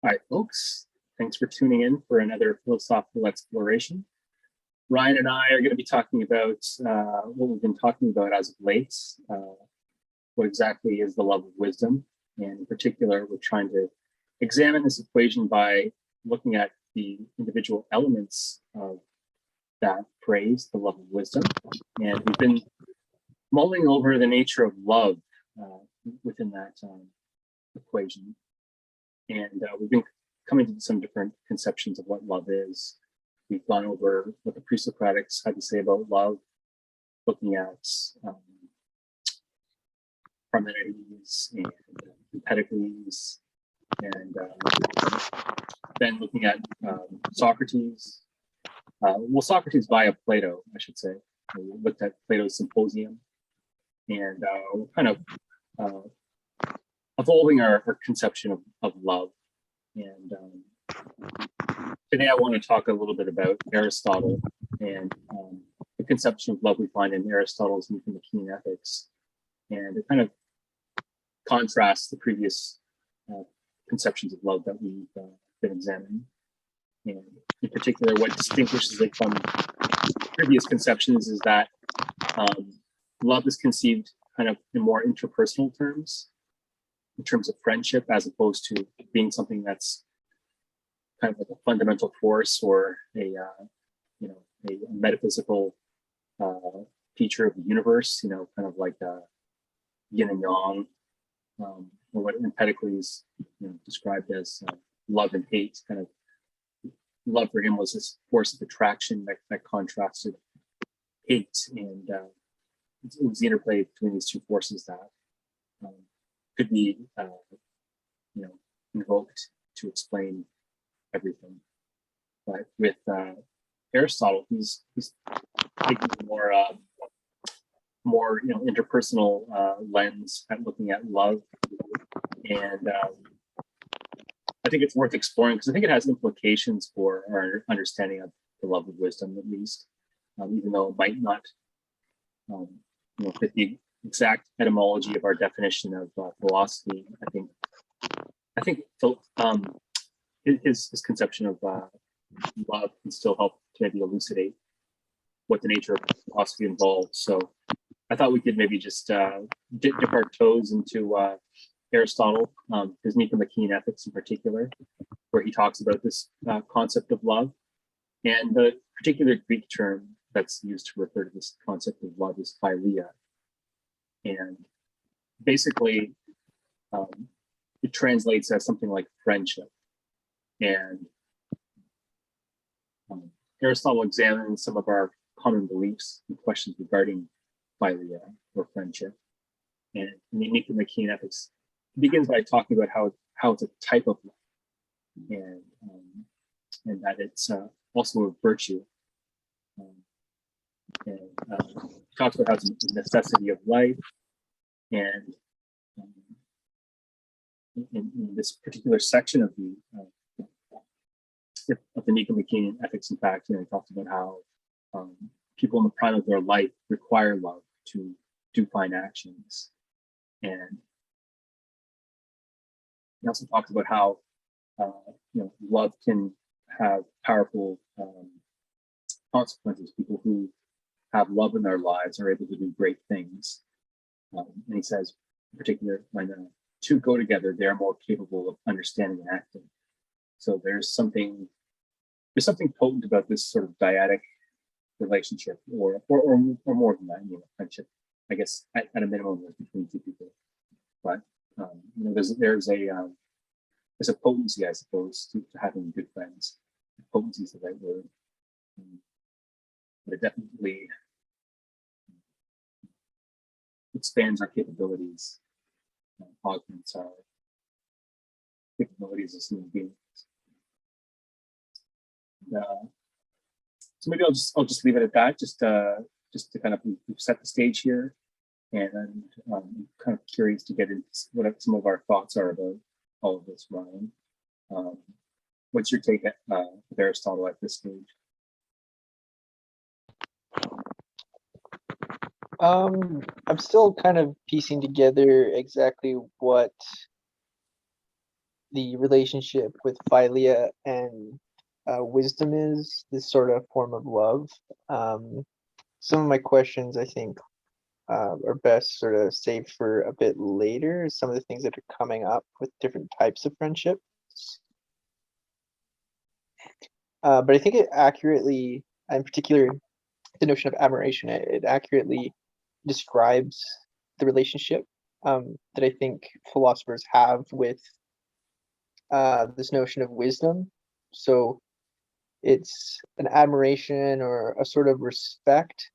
Hi, folks. Thanks for tuning in for another philosophical exploration. Ryan and I are going to be talking about what we've been talking about as of late. What exactly is the love of wisdom? And in particular, we're trying to examine this equation by looking at the individual elements of that phrase, the love of wisdom. And we've been mulling over the nature of love within that equation. And we've been coming to some different conceptions of what love is. We've gone over what the pre-Socratics had to say about love, looking at Parmenides and Empedocles, and then looking at Socrates. Well, Socrates via Plato, I should say. We looked at Plato's Symposium, and we're kind of evolving our conception of love. And today I want to talk a little bit about Aristotle and the conception of love we find in Aristotle's Nicomachean Ethics, and it kind of contrasts the previous conceptions of love that we've been examining. And in particular, what distinguishes it from previous conceptions is that love is conceived kind of in more interpersonal terms, in terms of friendship, as opposed to being something that's kind of like a fundamental force or a metaphysical feature of the universe, kind of like yin and yang, or what Empedocles described as love and hate. Kind of love for him was this force of attraction that contrasted hate, and it was the interplay between these two forces that could be invoked to explain everything. But with Aristotle, he's taking a more interpersonal lens at looking at love, and I think it's worth exploring because I think it has implications for our understanding of the love of wisdom, at least, even though it might not fit the exact etymology of our definition of philosophy. I think his conception of love can still help to maybe elucidate what the nature of philosophy involves. So I thought we could maybe just dip our toes into Aristotle, his Nicomachean Ethics in particular, where he talks about this concept of love. And the particular Greek term that's used to refer to this concept of love is Philia. And basically, it translates as something like friendship. And Aristotle examines some of our common beliefs and questions regarding philia or friendship. And in the Nicomachean Ethics, it begins by talking about how it's a type of love, and that it's also a virtue. And talks about how it's a necessity of life. And in this particular section of the Nicomachean Ethics, in fact, he talks about how people in the prime of their life require love to do fine actions. And he also talks about how love can have powerful consequences. People who have love in their lives are able to do great things. And he says, in particular, when two go together, they're more capable of understanding and acting. So there's something potent about this sort of dyadic relationship, or more than that, friendship. I guess at a minimum between two people. But there's a potency, I suppose, to having good friends. Potency is the right word, but it definitely expands our capabilities, augments our capabilities as human beings. So maybe I'll just leave it at that, just to kind of set the stage here, and I'm kind of curious to get into what some of our thoughts are about all of this, Ryan. What's your take with Aristotle at this stage? I'm still kind of piecing together exactly what the relationship with Philia and wisdom is, this sort of form of love. Some of my questions, I think, are best sort of saved for a bit later. Some of the things that are coming up with different types of friendships. But I think it accurately, in particular, the notion of admiration, it accurately describes the relationship that I think philosophers have with this notion of wisdom. So it's an admiration or a sort of respect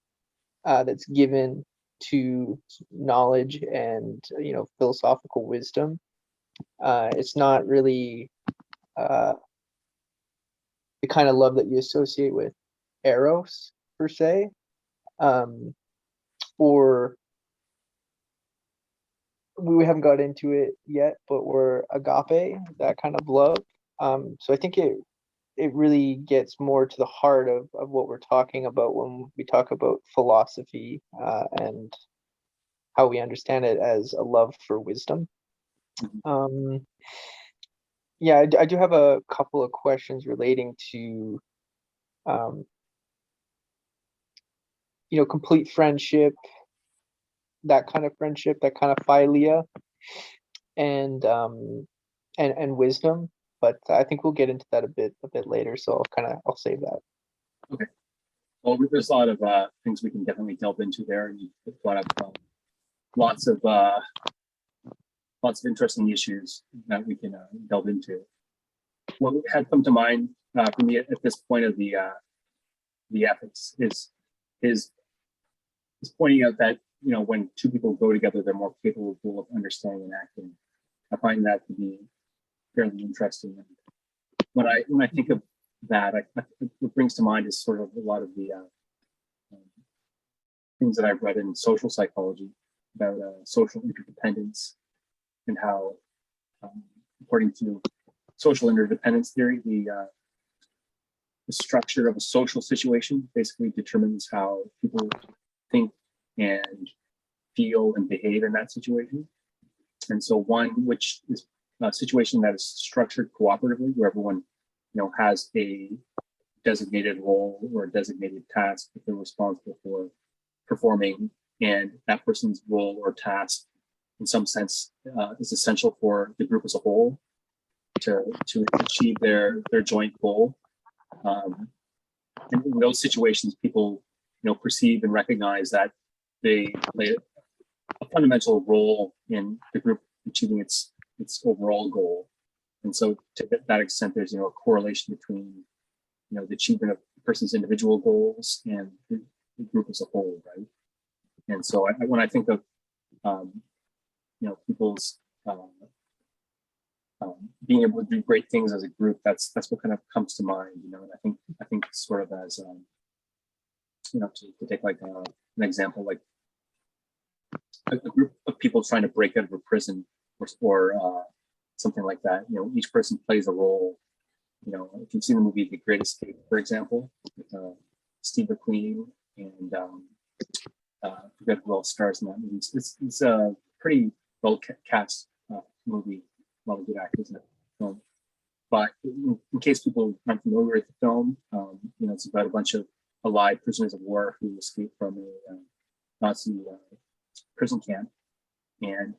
that's given to knowledge and philosophical wisdom. It's not really the kind of love that you associate with eros per se, or we haven't got into it yet, but we're agape, that kind of love. So I think it really gets more to the heart of what we're talking about when we talk about philosophy and how we understand it as a love for wisdom. Yeah, I do have a couple of questions relating to complete friendship, that kind of friendship, that kind of philia, and wisdom. But I think we'll get into that a bit later. So I'll save that. Okay. Well, there's a lot of things we can definitely delve into there. You brought up lots of interesting issues that we can delve into. What had come to mind for me at this point of the ethics is pointing out that when two people go together, they're more capable of understanding and acting. I find that to be fairly interesting. And when I think of that, what brings to mind is sort of a lot of the things that I've read in social psychology about social interdependence and how, according to social interdependence theory, the structure of a social situation basically determines how people think and feel and behave in that situation. And so one which is a situation that is structured cooperatively, where everyone has a designated role or a designated task that they're responsible for performing, and that person's role or task in some sense is essential for the group as a whole to achieve their joint goal. And in those situations, people perceive and recognize that they play a fundamental role in the group achieving its overall goal. And so to that extent, there's a correlation between the achievement of a person's individual goals and the group as a whole, right? And so when I think of people's being able to do great things as a group, that's what kind of comes to mind, and I think sort of as to take like an example, like a group of people trying to break out of a prison or something like that. Each person plays a role. If you've seen the movie The Great Escape, for example, with Steve McQueen and I forget who else stars in that movie. It's a pretty well cast movie, a lot of good actors in that film. But in case people aren't familiar with the film, it's about a bunch of allied prisoners of war who escaped from a Nazi prison camp, and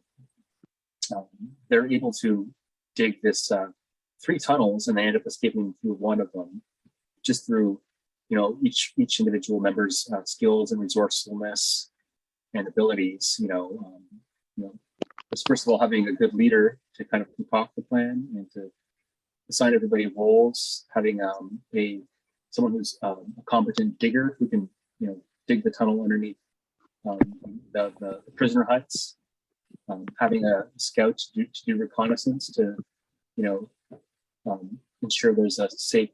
they're able to dig this 3 tunnels, and they end up escaping through one of them, just through each individual member's skills and resourcefulness and abilities. First of all, having a good leader to kind of concoct the plan and to assign everybody roles, having someone who's a competent digger who can dig the tunnel underneath the prisoner huts, having a scout to do reconnaissance to ensure there's a safe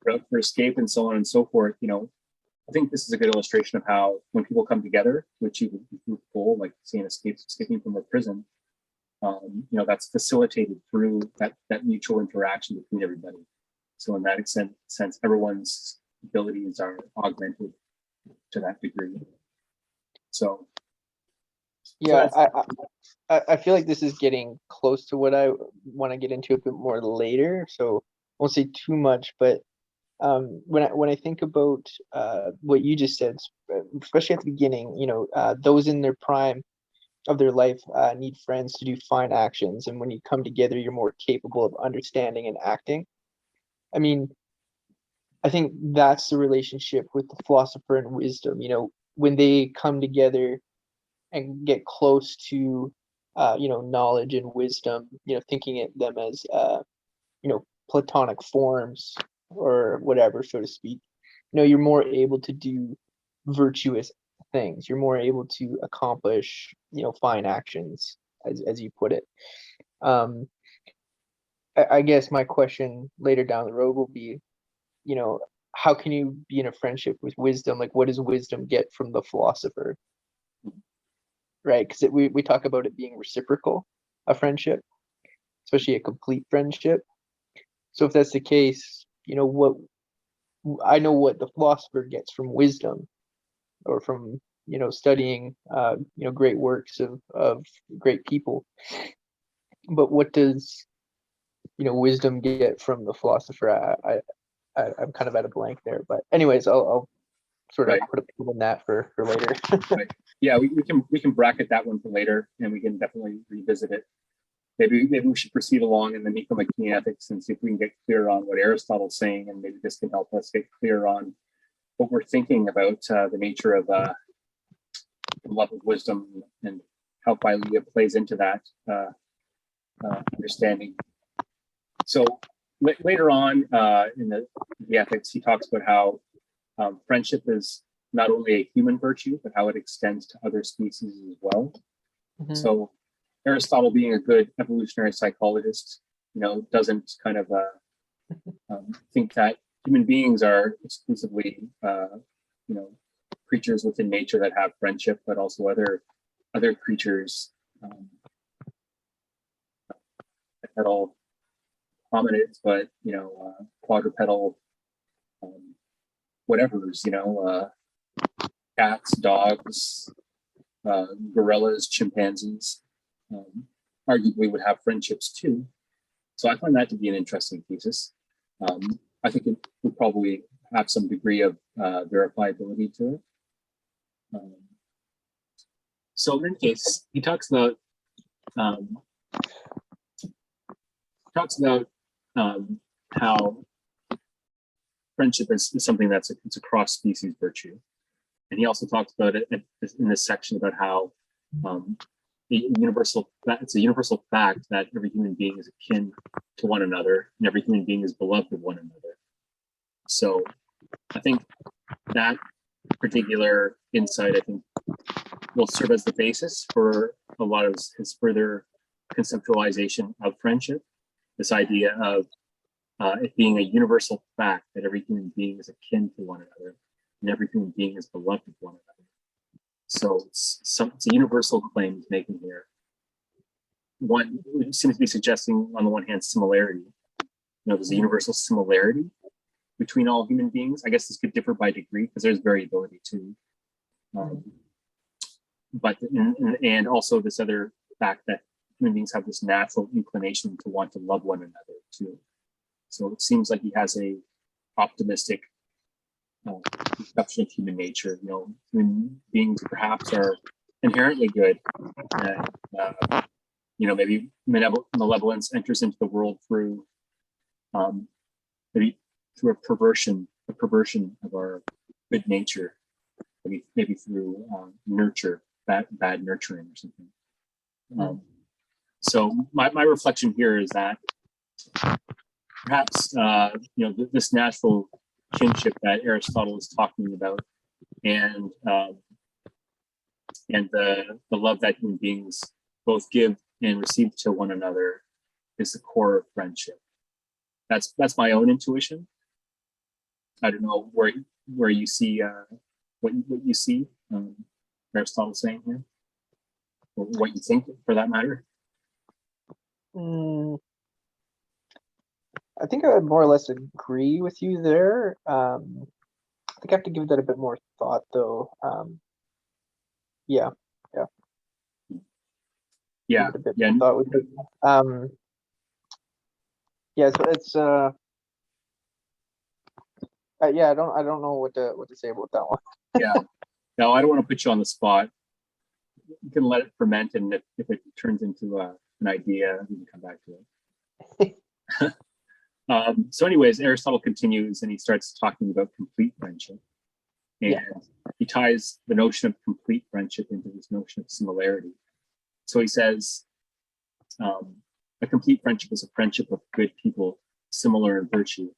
route for escape, and so on and so forth. I think this is a good illustration of how when people come together to achieve a group goal, like say an escaping from a prison, that's facilitated through that mutual interaction between everybody. So in that sense, everyone's abilities are augmented to that degree. So Yeah, that's I feel like this is getting close to what I want to get into a bit more later, so I won't say too much, but when I think about what you just said, especially at the beginning, those in their prime of their life need friends to do fine actions, and when you come together, you're more capable of understanding and acting. I mean, I think that's the relationship with the philosopher and wisdom. When they come together and get close to, knowledge and wisdom. Thinking of them as, platonic forms or whatever, so to speak. You're more able to do virtuous things. You're more able to accomplish, fine actions, as you put it. Um, I guess my question later down the road will be, you know, how can you be in a friendship with wisdom? Like, what does wisdom get from the philosopher, right? Because we talk about it being reciprocal, a friendship, especially a complete friendship. So if that's the case, what I know what the philosopher gets from wisdom, or from studying great works of great people. But what does wisdom get from the philosopher? I'm kind of at a blank there. But anyways, I'll sort of right. put a pin in that for later. Right. Yeah, we can bracket that one for later, and we can definitely revisit it. Maybe we should proceed along in the Nicomachean Ethics and see if we can get clear on what Aristotle's saying, and maybe this can help us get clear on what we're thinking about the nature of the love of wisdom and how Philia plays into that understanding. So later on in the Ethics, he talks about how friendship is not only a human virtue, but how it extends to other species as well. Mhm. So Aristotle, being a good evolutionary psychologist, doesn't kind of think that human beings are exclusively, creatures within nature that have friendship, but also other creatures, bipedal hominids, but quadrupedal, whatever's, cats, dogs, gorillas, chimpanzees, arguably would have friendships too. So I find that to be an interesting thesis. I think it would probably have some degree of verifiability to it. So in any case, he talks about how friendship is something it's a cross species virtue, and he also talks about it in this section about how it's a universal fact that every human being is akin to one another, and every human being is beloved of one another. So I think that particular insight, will serve as the basis for a lot of his further conceptualization of friendship. This idea of it being a universal fact that every human being is akin to one another, and every human being is beloved of one another. So it's a universal claim he's making here. One seems to be suggesting, on the one hand, similarity. There's a universal similarity between all human beings. I guess this could differ by degree because there's variability too. But and also this other fact that human beings have this natural inclination to want to love one another too. So it seems like he has a optimistic conception of human nature. Human beings perhaps are inherently good, and maybe malevolence enters into the world through maybe through a perversion of our good nature, maybe through nurture, bad nurturing or something. So my reflection here is that perhaps this natural kinship that Aristotle is talking about, and the love that human beings both give and receive to one another is the core of friendship. That's my own intuition. I don't know where you see what you see Aristotle saying here, or what you think for that matter. I think I would more or less agree with you there. I think I have to give that a bit more thought, though. Yeah. Yeah, give it a bit yeah, of thought with it. Yeah, so it's yeah, I don't know what to say about that one. yeah. No, I don't want to put you on the spot. You can let it ferment, and if it turns into an idea, we can come back to it. So anyways, Aristotle continues and he starts talking about complete friendship. And Yeah. he ties the notion of complete friendship into this notion of similarity. So he says, a complete friendship is a friendship of good people, similar in virtue,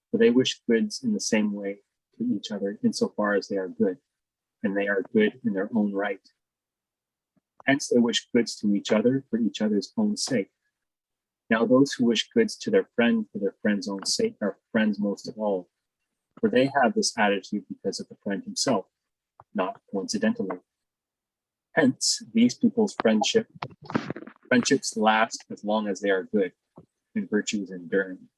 for they wish goods in the same way to each other insofar as they are good, and they are good in their own right. Hence, they wish goods to each other for each other's own sake. Now, those who wish goods to their friend for their friend's own sake are friends most of all, for they have this attitude because of the friend himself, not coincidentally. Hence, these people's friendships last as long as they are good, and virtue is enduring.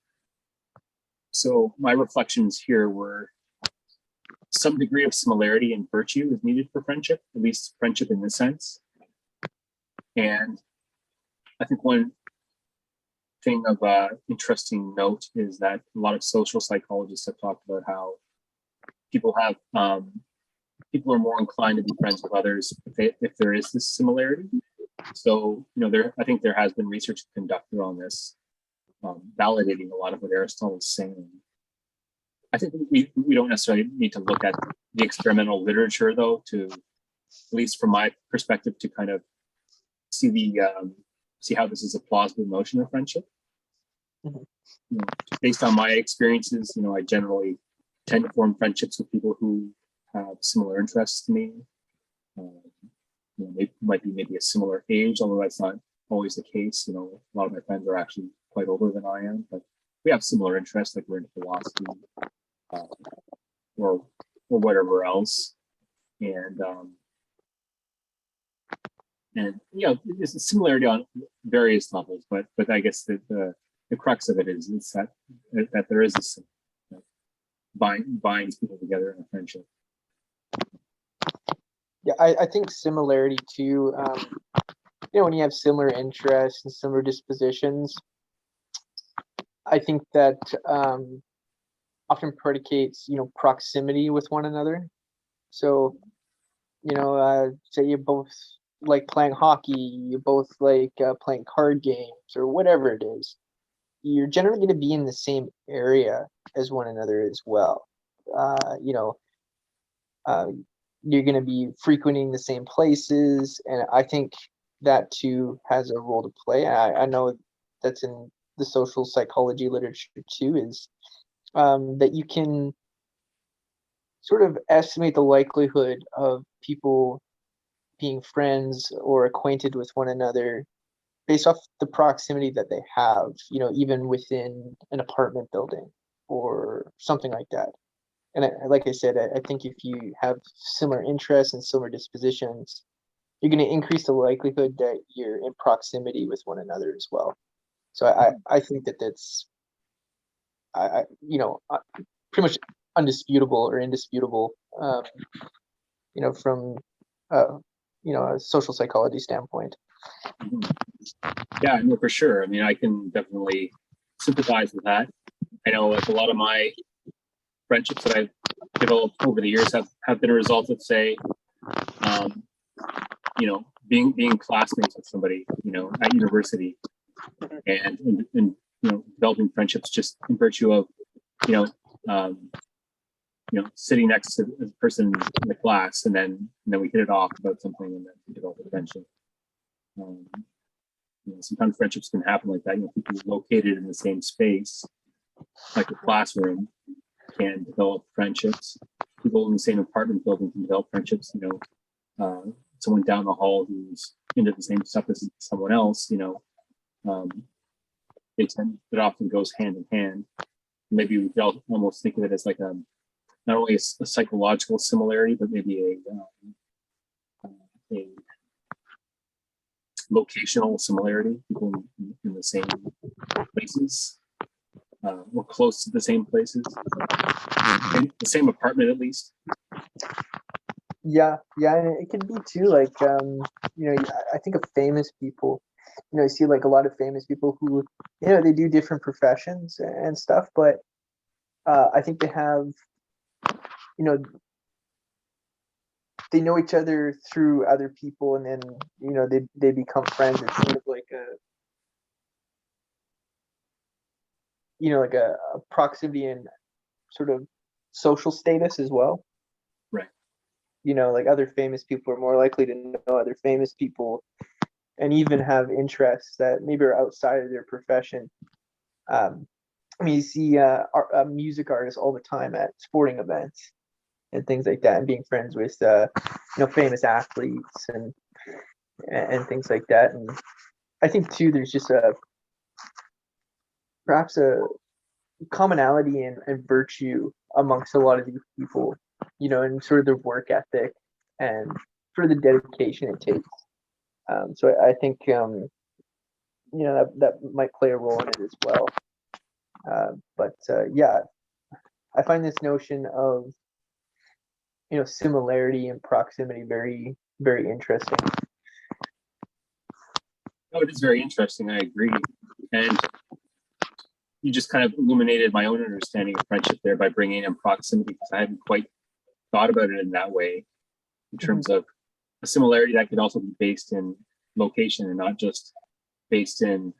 So my reflections here were some degree of similarity and virtue is needed for friendship, at least friendship in this sense. And I think one thing of interesting note is that a lot of social psychologists have talked about how people have people are more inclined to be friends with others if there is this similarity. So I think there has been research conducted on this, validating a lot of what Aristotle is saying. I think we don't necessarily need to look at the experimental literature, though, to, at least from my perspective, to kind of see how this is a plausible notion of friendship. Mm-hmm. Based on my experiences, I generally tend to form friendships with people who have similar interests to me. They might be maybe a similar age, although that's not always the case. A lot of my friends are actually quite older than I am, but we have similar interests, like we're into philosophy or whatever else. And there's a similarity on various levels, but I guess the crux of it is that there is this binds people together in a friendship. Yeah, I think similarity too. When you have similar interests and similar dispositions, I think that often predicates proximity with one another. So say you both like playing hockey, you both like playing card games or whatever it is, you're generally going to be in the same area as one another as well. You're going to be frequenting the same places, and I think that too has a role to play. I know that's in the social psychology literature too, is that you can sort of estimate the likelihood of people being friends or acquainted with one another based off the proximity that they have, even within an apartment building or something like that. And like I said, I think if you have similar interests and similar dispositions, you're going to increase the likelihood that you're in proximity with one another as well. So I think that's pretty much undisputable or indisputable, from a social psychology standpoint. Yeah, no, for sure. I mean, I can definitely sympathize with that. I know, like, a lot of my friendships that I've developed over the years have been a result of, say, being classmates with somebody, at university, and developing friendships just in virtue of, sitting next to the person in the class, and then we hit it off about something, and then we develop a friendship. Sometimes friendships can happen like that. People located in the same space, like a classroom, can develop friendships. People in the same apartment building can develop friendships. Someone down the hall who's into the same stuff as someone else, it often goes hand in hand. Maybe we could almost think of it as like not only a psychological similarity, but maybe a locational similarity. People in the same places, or close to the same places, in the same apartment at least. Yeah, and it could be too, like I think of famous people I see like a lot of famous people who, they do different professions and stuff, but I think they have, you know, they know each other through other people, and then they become friends. It's sort of like a proximity and sort of social status as well. Right. Like other famous people are more likely to know other famous people and even have interests that maybe are outside of their profession. I mean, you see music artists all the time at sporting events and things like that, and being friends with famous athletes and things like that. And I think too, there's just perhaps a commonality and virtue amongst a lot of these people, and sort of their work ethic and sort of the dedication it takes. So I think that might play a role in it as well. But yeah, I find this notion of similarity and proximity very, very interesting. Oh, it is very interesting. I agree. And you just kind of illuminated my own understanding of friendship there by bringing in proximity, because I hadn't quite thought about it in that way, in terms of a similarity that could also be based in location and not just based in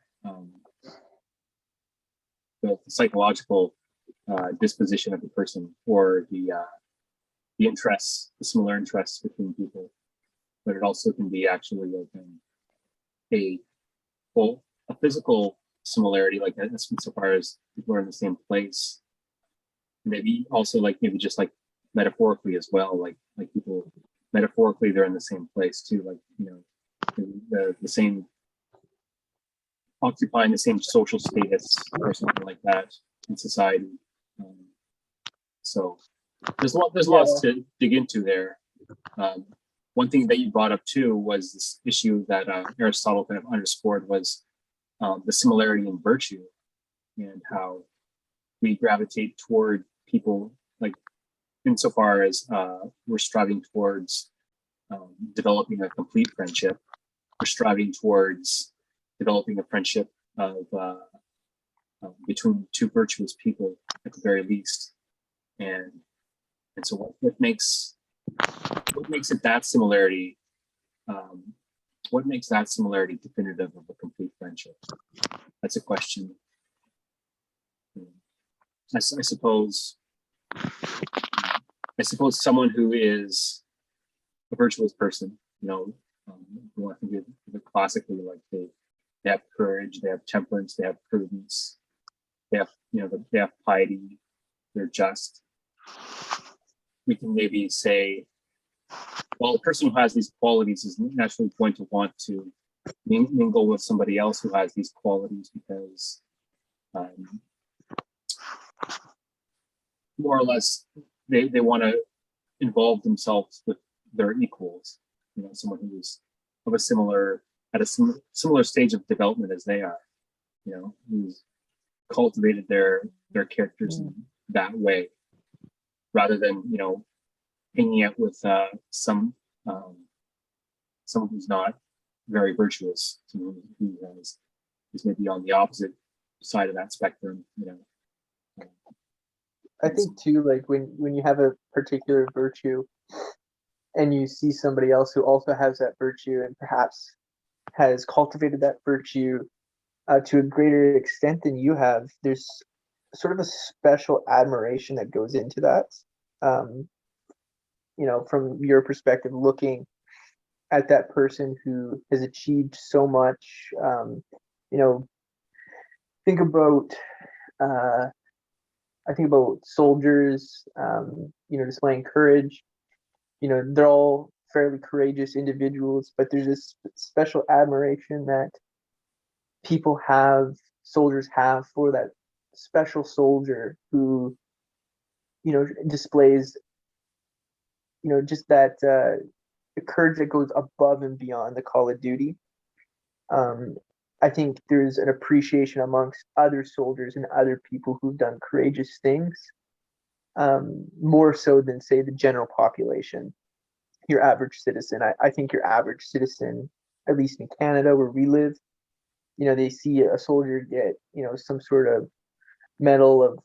the psychological disposition of the person, or the interests, the similar interests between people, but it also can be actually like a physical similarity, like so far as people are in the same place. Maybe also maybe just metaphorically as well, like people metaphorically they're in the same place too, the same, occupying the same social status or something like that in society. So there's lots to dig into there. One thing that you brought up too was this issue that Aristotle kind of underscored was the similarity in virtue, and how we gravitate toward people, insofar as we're striving towards developing a complete friendship. We're striving towards developing a friendship of between two virtuous people at the very least. And so what makes it that similarity? What makes that similarity definitive of a complete friendship? That's a question. I suppose someone who is a virtuous person, you want to think of it classically, like they have courage, they have temperance, they have prudence, they have they have piety, they're just. We can maybe say, well, a person who has these qualities is naturally going to want to mingle with somebody else who has these qualities, because more or less they want to involve themselves with their equals, someone who's of a similar stage of development as they are, who's cultivated their characters in that way, rather than hanging out with someone who's not very virtuous, someone who is maybe on the opposite side of that spectrum. I think too, like when you have a particular virtue and you see somebody else who also has that virtue and perhaps has cultivated that virtue to a greater extent than you have, there's sort of a special admiration that goes into that. From your perspective, looking at that person who has achieved so much, think about I think about soldiers, displaying courage. They're all fairly courageous individuals, but there's this special admiration that soldiers have for that special soldier who, displays, just that the courage that goes above and beyond the call of duty. I think there's an appreciation amongst other soldiers and other people who've done courageous things, more so than, say, the general population, your average citizen. I think your average citizen, at least in Canada where we live, they see a soldier get, some sort of medal of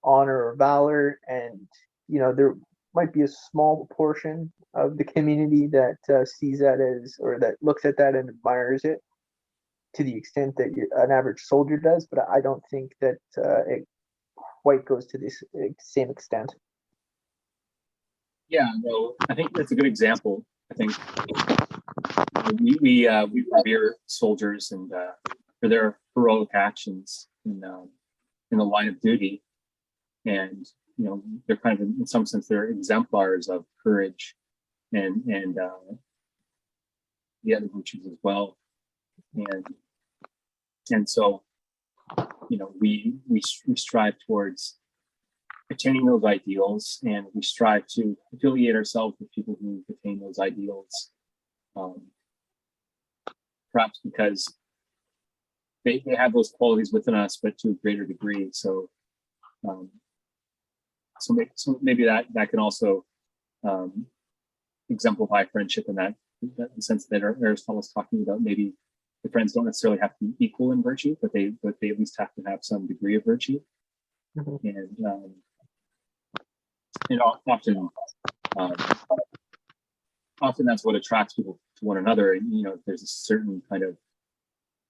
honor or valor, and there might be a small portion of the community that sees that as, or that looks at that and admires it to the extent that an average soldier does, but I don't think that it quite goes to this same extent. Yeah, no, I think that's a good example. I think we revere soldiers and for their heroic actions in the line of duty, and they're kind of, in some sense, they're exemplars of courage and the other virtues as well, and so we strive towards attaining those ideals, and we strive to affiliate ourselves with people who attain those ideals, perhaps because they have those qualities within us, but to a greater degree. So maybe that can also exemplify friendship in that sense that Aristotle's talking about. Maybe the friends don't necessarily have to be equal in virtue, but they at least have to have some degree of virtue. Mm-hmm. And often that's what attracts people to one another. And there's a certain kind of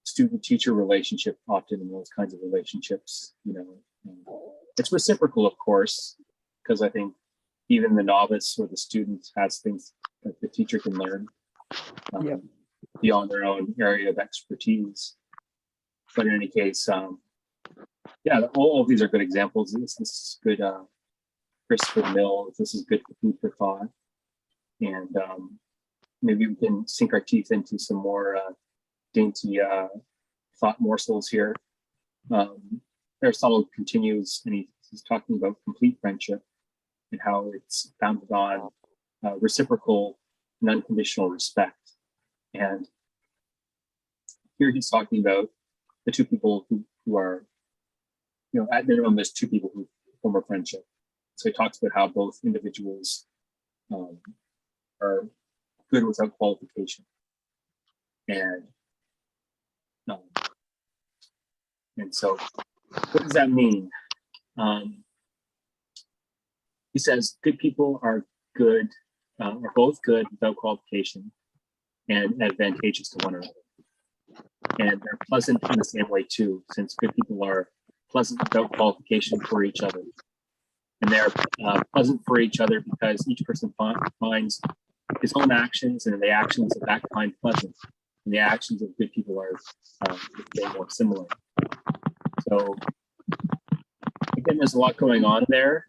student-teacher relationship often in those kinds of relationships. It's reciprocal, of course, because I think even the novice or the student has things that the teacher can learn beyond their own area of expertise. But in any case, all of these are good examples. This is good. Christopher Mill, this is good food for thought. And maybe we can sink our teeth into some more dainty thought morsels here. Aristotle continues, and he's talking about complete friendship and how it's founded on reciprocal and unconditional respect. And here he's talking about the two people who are, at minimum, there's two people who form a friendship. So he talks about how both individuals are good without qualification, and so what does that mean? He says good people are good, are both good without qualification and advantageous to one another, and they're pleasant in the same way too, since good people are pleasant without qualification for each other. And they're pleasant for each other because each person finds his own actions and the actions of that kind pleasant. And the actions of good people are more similar. So again, there's a lot going on there.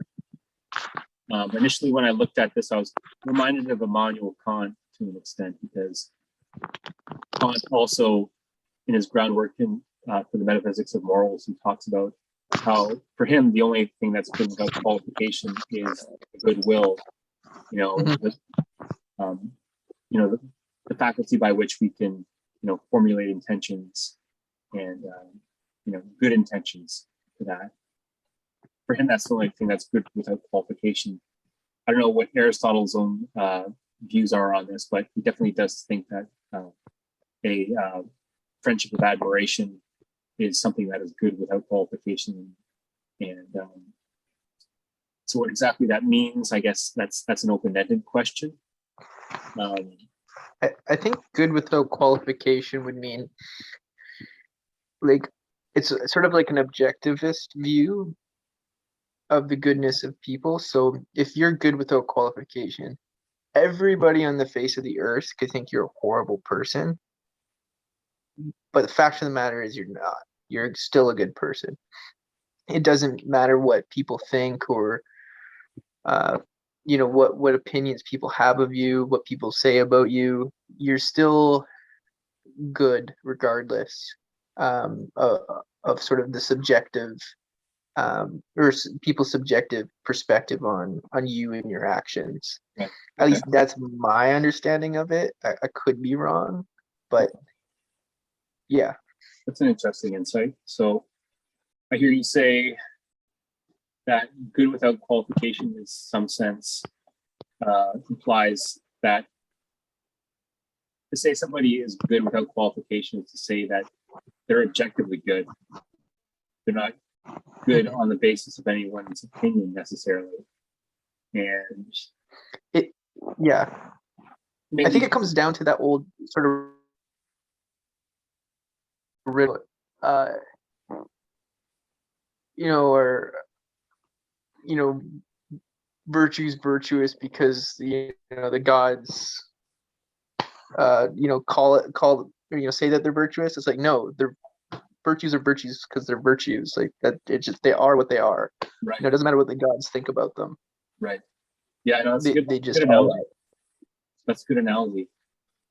Initially, when I looked at this, I was reminded of Immanuel Kant to an extent, because Kant also, in his groundwork for the metaphysics of morals, he talks about how, for him, the only thing that's good without qualification is goodwill. The faculty by which we can, formulate intentions and, good intentions for that. For him, that's the only thing that's good without qualification. I don't know what Aristotle's own views are on this, but he definitely does think that a friendship of admiration is something that is good without qualification. And so what exactly that means, I guess that's an open-ended question. I think good without qualification would mean, like, it's sort of like an objectivist view of the goodness of people. So if you're good without qualification, everybody on the face of the earth could think you're a horrible person. But the fact of the matter is you're not. You're still a good person. It doesn't matter what people think or what opinions people have of you, what people say about you. You're still good regardless of sort of the subjective or people's subjective perspective on you and your actions. Right. At least that's my understanding of it. I could be wrong, but yeah. That's an interesting insight. So I hear you say that good without qualification in some sense implies that to say somebody is good without qualification is to say that they're objectively good. They're not good on the basis of anyone's opinion necessarily. And Yeah, maybe, I think it comes down to that old sort of riddle, or virtue's virtuous because the gods say that they're virtuous. It's like, no, they're virtues are virtues because they're virtues. Like that, they are what they are. right, It doesn't matter what the gods think about them. right. Yeah, no, that's They, a good, they just good are analogy. that. That's a good analogy.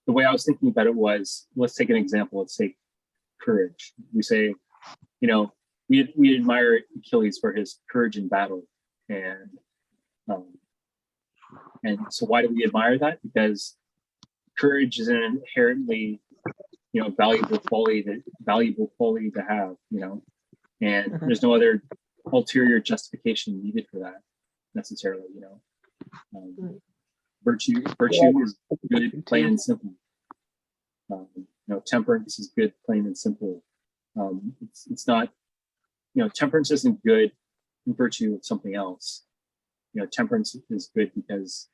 The way I was thinking about it was, let's take an example. Let's take courage. We say, we admire Achilles for his courage in battle, and so why do we admire that? Because courage is an inherently, valuable quality to have, and there's no other ulterior justification needed for that necessarily. Virtue is good, plain and simple. Temperance is good, plain and simple. It's not, temperance isn't good in virtue of something else. Temperance is good because,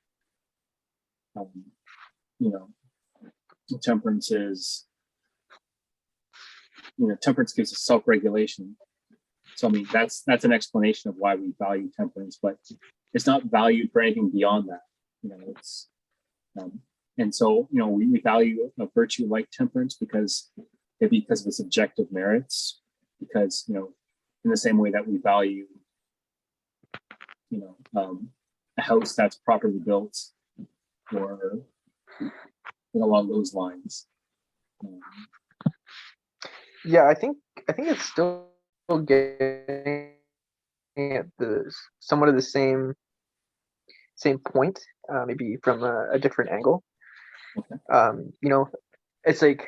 temperance is, temperance gives us self-regulation. So I mean, that's an explanation of why we value temperance, but it's not valued for anything beyond that. It's and so we value a virtue like temperance because of its objective merits. Because in the same way that we value a house that's properly built, or along those lines. Yeah, I think it's still getting at somewhat of the same point, maybe from a different angle. Okay. It's like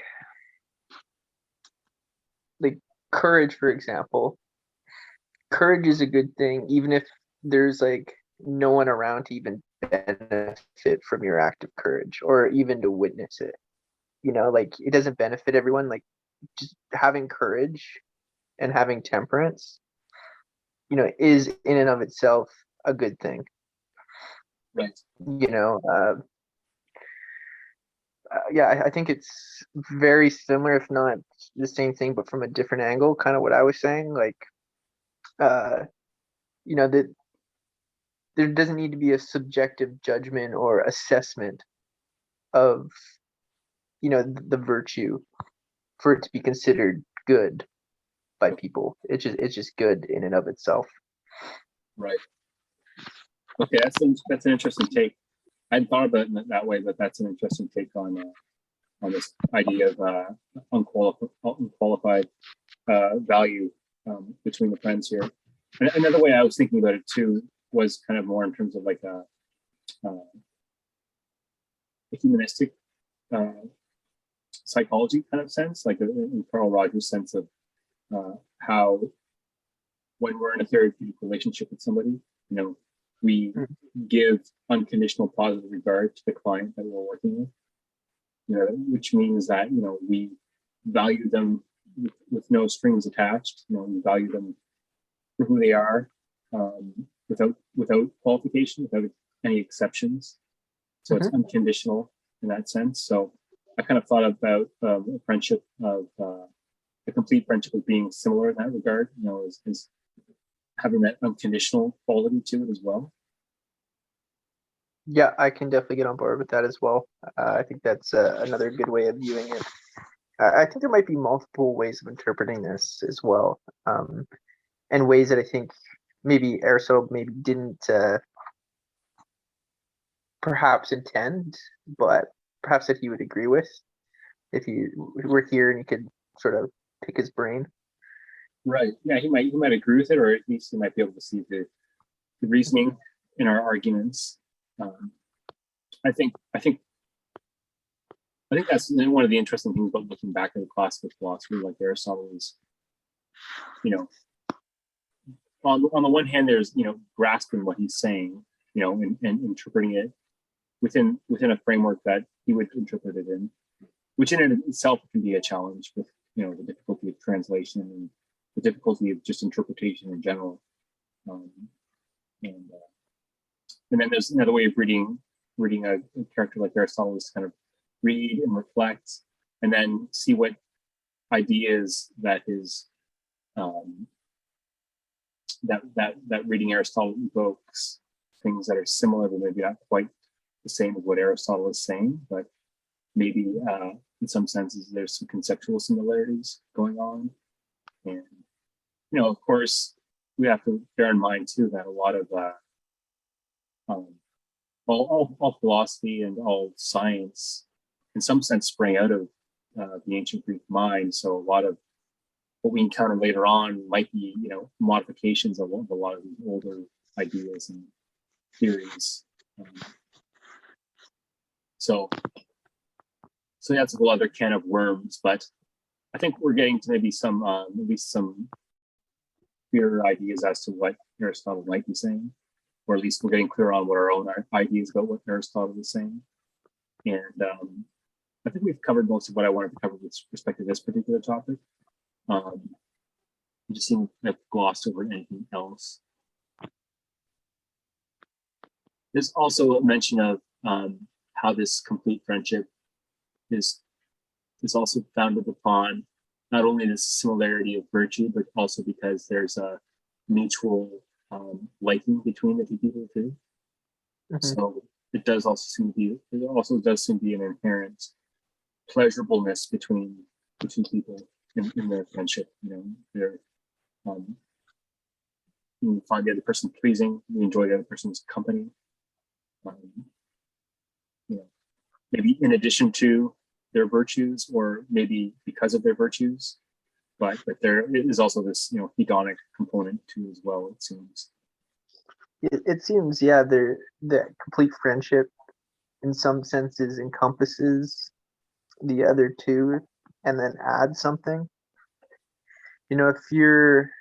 courage, for example. Courage is a good thing, even if there's like no one around to even benefit from your act of courage, or even to witness it. It doesn't benefit everyone. Like, just having courage and having temperance, is in and of itself a good thing. Right. Yeah, I think it's very similar, if not the same thing, but from a different angle. Kind of what I was saying, that there doesn't need to be a subjective judgment or assessment of the virtue for it to be considered good by people. It's just good in and of itself. Right. Okay, that's an interesting take. I hadn't thought about it that way, but that's an interesting take on this idea of unqualified value between the friends here. And another way I was thinking about it too was kind of more in terms of like a humanistic psychology kind of sense, like in Carl Rogers' sense of how when we're in a therapeutic relationship with somebody, we give unconditional positive regard to the client that we're working with, which means that, we value them with no strings attached. We value them for who they are, without qualification, without any exceptions. So it's unconditional in that sense. So I kind of thought about a friendship of a complete friendship as being similar in that regard, is having that unconditional quality to it as well. Yeah, I can definitely get on board with that as well. I think that's another good way of viewing it. I think there might be multiple ways of interpreting this as well, and ways that I think maybe Aristotle maybe didn't perhaps intend, but perhaps that he would agree with if you were here and you could sort of pick his brain. Right. Yeah, he might agree with it, or at least he might be able to see the reasoning in our arguments. I think that's one of the interesting things about looking back at the classical philosophy like Aristotle is, on the one hand, there's grasping what he's saying, and interpreting it within a framework that he would interpret it in, which in itself can be a challenge with the difficulty of translation and the difficulty of just interpretation in general. And then there's another way of reading a character like Aristotle is to kind of read and reflect, and then see what ideas that his that reading Aristotle evokes, things that are similar but maybe not quite the same as what Aristotle is saying, but maybe in some senses there's some conceptual similarities going on. And of course, we have to bear in mind too that a lot of all philosophy and all science, in some sense, sprang out of the ancient Greek mind. So a lot of what we encounter later on might be, modifications of a lot of these older ideas and theories. So that's a whole other can of worms. But I think we're getting to maybe some clearer ideas as to what Aristotle might be saying, or at least we're getting clear on what our own ideas about what Aristotle is saying. And I think we've covered most of what I wanted to cover with respect to this particular topic. I just seem to have glossed over anything else. There's also a mention of how this complete friendship is also founded upon not only the similarity of virtue, but also because there's a mutual liking between the two people too. Mm-hmm. So it also does seem to be an inherent pleasurableness between the two people in their friendship. They're you find the other person pleasing, you enjoy the other person's company. Maybe in addition to their virtues, or maybe because of their virtues, but there is also this hedonic component too as well. It seems. It seems, yeah, the complete friendship in some senses encompasses the other two, and then adds something. If you're,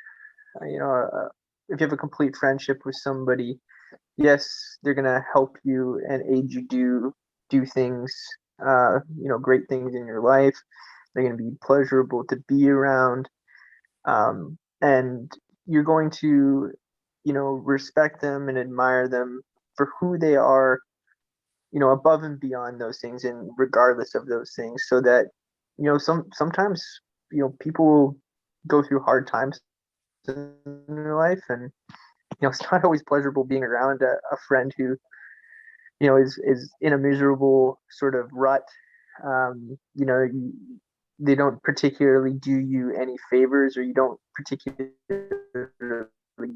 if you have a complete friendship with somebody, yes, they're gonna help you and aid you do things, great things in your life. They're gonna be pleasurable to be around, and you're going to, respect them and admire them for who they are, above and beyond those things and regardless of those things, so that, sometimes, people go through hard times in their life, and, it's not always pleasurable being around a friend who, is in a miserable sort of rut. They don't particularly do you any favors, or you don't particularly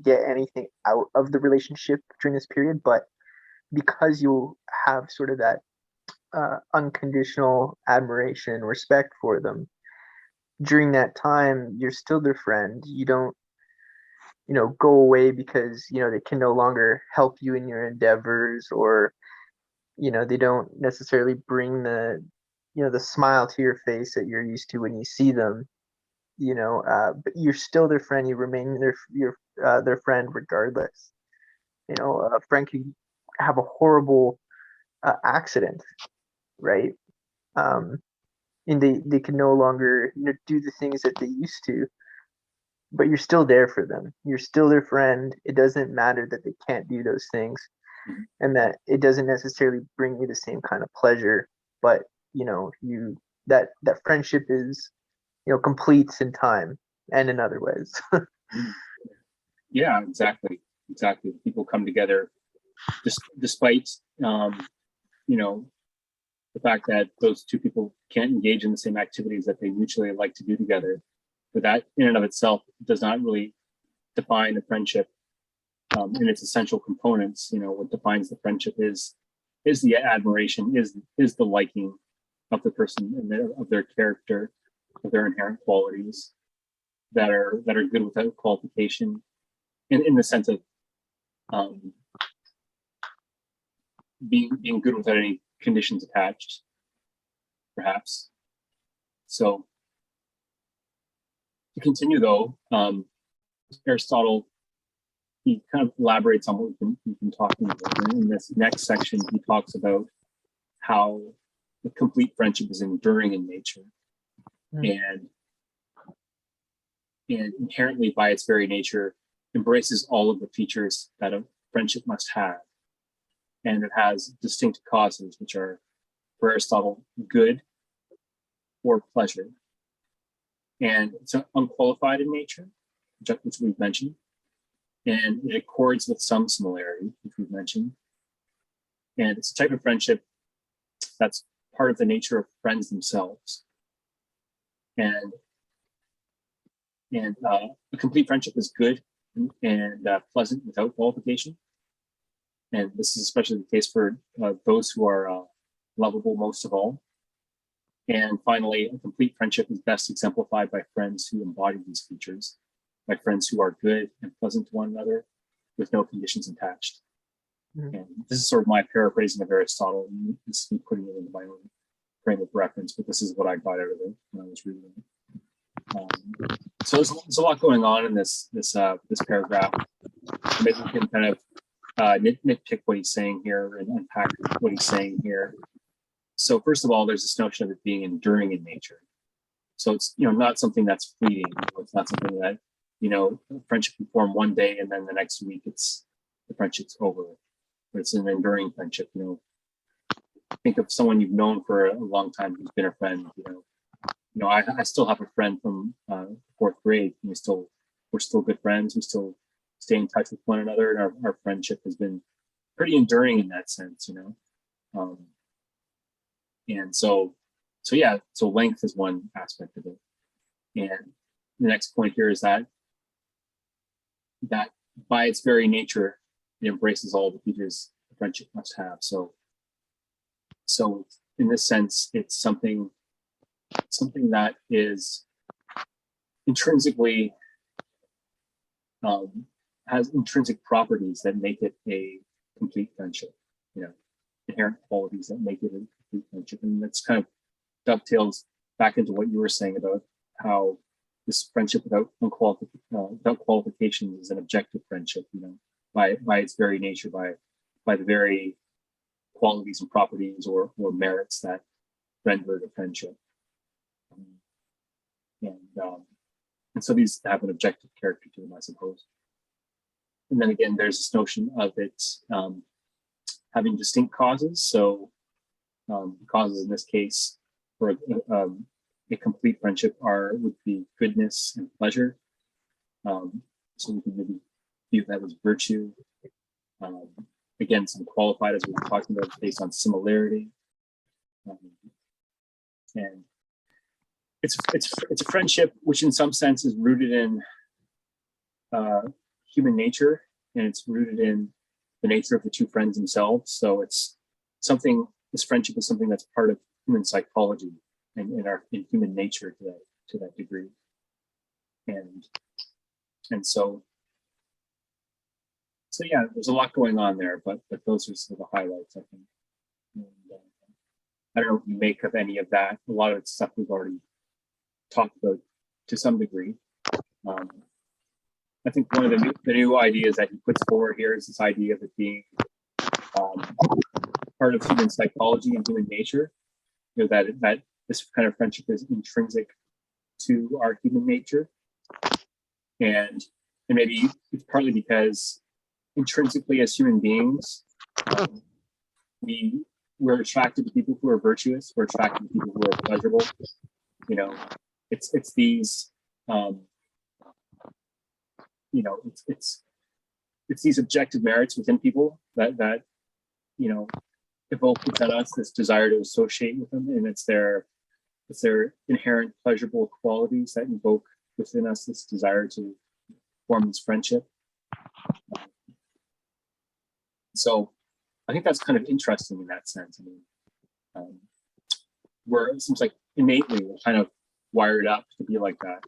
get anything out of the relationship during this period, but because you have sort of that unconditional admiration and respect for them during that time, you're still their friend. You don't, go away because, they can no longer help you in your endeavors, or, they don't necessarily bring the smile to your face that you're used to when you see them, but you're still their friend. You remain their friend regardless. A friend can have a horrible accident, right? And they can no longer do the things that they used to, but you're still there for them. You're still their friend. It doesn't matter that they can't do those things, and that it doesn't necessarily bring you the same kind of pleasure, but that friendship is completes in time and in other ways. Yeah, exactly. People come together despite the fact that those two people can't engage in the same activities that they mutually like to do together. But that in and of itself does not really define the friendship in its essential components. What defines the friendship is the admiration, is the liking of the person and of their character, of their inherent qualities that are good without qualification, in the sense of being good without any conditions attached, perhaps. So to continue though, Aristotle, he kind of elaborates on what we've been talking about. In this next section, he talks about how the complete friendship is enduring in nature. And and inherently by its very nature embraces all of the features that a friendship must have. And it has distinct causes, which are, for Aristotle, good or pleasure. And it's unqualified in nature, which we've mentioned. And it accords with some similarity, which we've mentioned. And it's a type of friendship that's part of the nature of friends themselves. And a complete friendship is good and pleasant without qualification. And this is especially the case for those who are lovable most of all. And finally, a complete friendship is best exemplified by friends who embody these features, by friends who are good and pleasant to one another with no conditions attached. Mm-hmm. And this is sort of my paraphrasing of Aristotle, and this is me putting it into my own frame of reference, but this is what I got out of it when I was reading it. So there's a lot going on in this paragraph. Maybe we can kind of nitpick what he's saying here and unpack what he's saying here. So first of all, there's this notion of it being enduring in nature. So it's not something that's fleeting. It's not something that friendship can form one day and then the next week the friendship's over. But it's an enduring friendship. Think of someone you've known for a long time who's been a friend. I still have a friend from fourth grade. We're still good friends. We still stay in touch with one another, and our friendship has been pretty enduring in that sense. And so length is one aspect of it. And the next point here is that by its very nature, it embraces all the features a friendship must have. So in this sense, it's something that is intrinsically has intrinsic properties that make it a complete friendship, inherent qualities that make it a complete friendship. And that's kind of dovetails back into what you were saying about how this friendship without qualification is an objective friendship, by its very nature, by the very qualities and properties or merits that render it a friendship. And so these have an objective character to them, I suppose. And then again, there's this notion of it having distinct causes. So causes in this case for a complete friendship would be goodness and pleasure. So we can maybe view that as virtue. Again, some qualified, as we were talking about, based on similarity. And it's a friendship which in some sense is rooted in human nature, and it's rooted in the nature of the two friends themselves. So this friendship is something that's part of human psychology and in human nature to that degree. And so yeah, there's a lot going on there, but those are some of the highlights, I think. And, I don't know what you make of any of that. A lot of it's stuff we've already talked about to some degree. I think one of the new ideas that he puts forward here is this idea of it being part of human psychology and human nature. That this kind of friendship is intrinsic to our human nature, and maybe it's partly because intrinsically as human beings, we're attracted to people who are virtuous. We're attracted to people who are pleasurable. It's these it's these objective merits within people that evoke within us this desire to associate with them, and it's their inherent pleasurable qualities that evoke within us this desire to form this friendship. So I think that's kind of interesting in that sense. I mean, it seems like innately we're kind of wired up to be like that.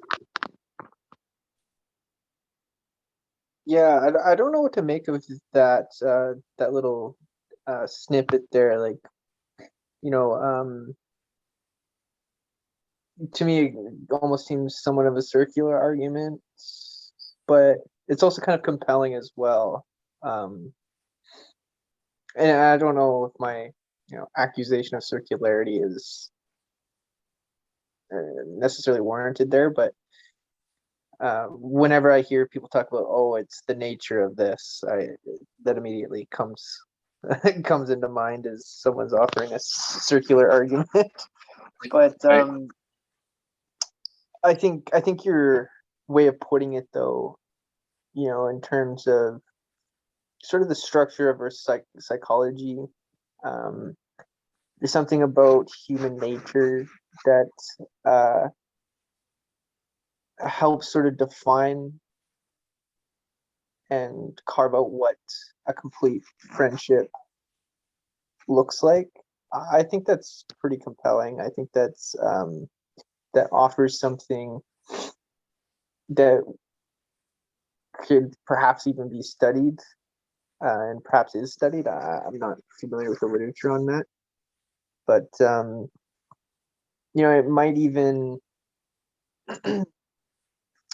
Yeah, I don't know what to make of that that little snippet there. Like, to me, it almost seems somewhat of a circular argument, but it's also kind of compelling as well. And I don't know if my accusation of circularity is necessarily warranted there, but Whenever I hear people talk about, oh, it's the nature of this, that immediately comes comes into mind as someone's offering a circular argument. But Right. I think your way of putting it, though, in terms of sort of the structure of our psychology, um, there's something about human nature that helps sort of define and carve out what a complete friendship looks like. I think that's pretty compelling. I think that offers something that could perhaps even be studied, and perhaps is studied. I'm not familiar with the literature on that, but it might even,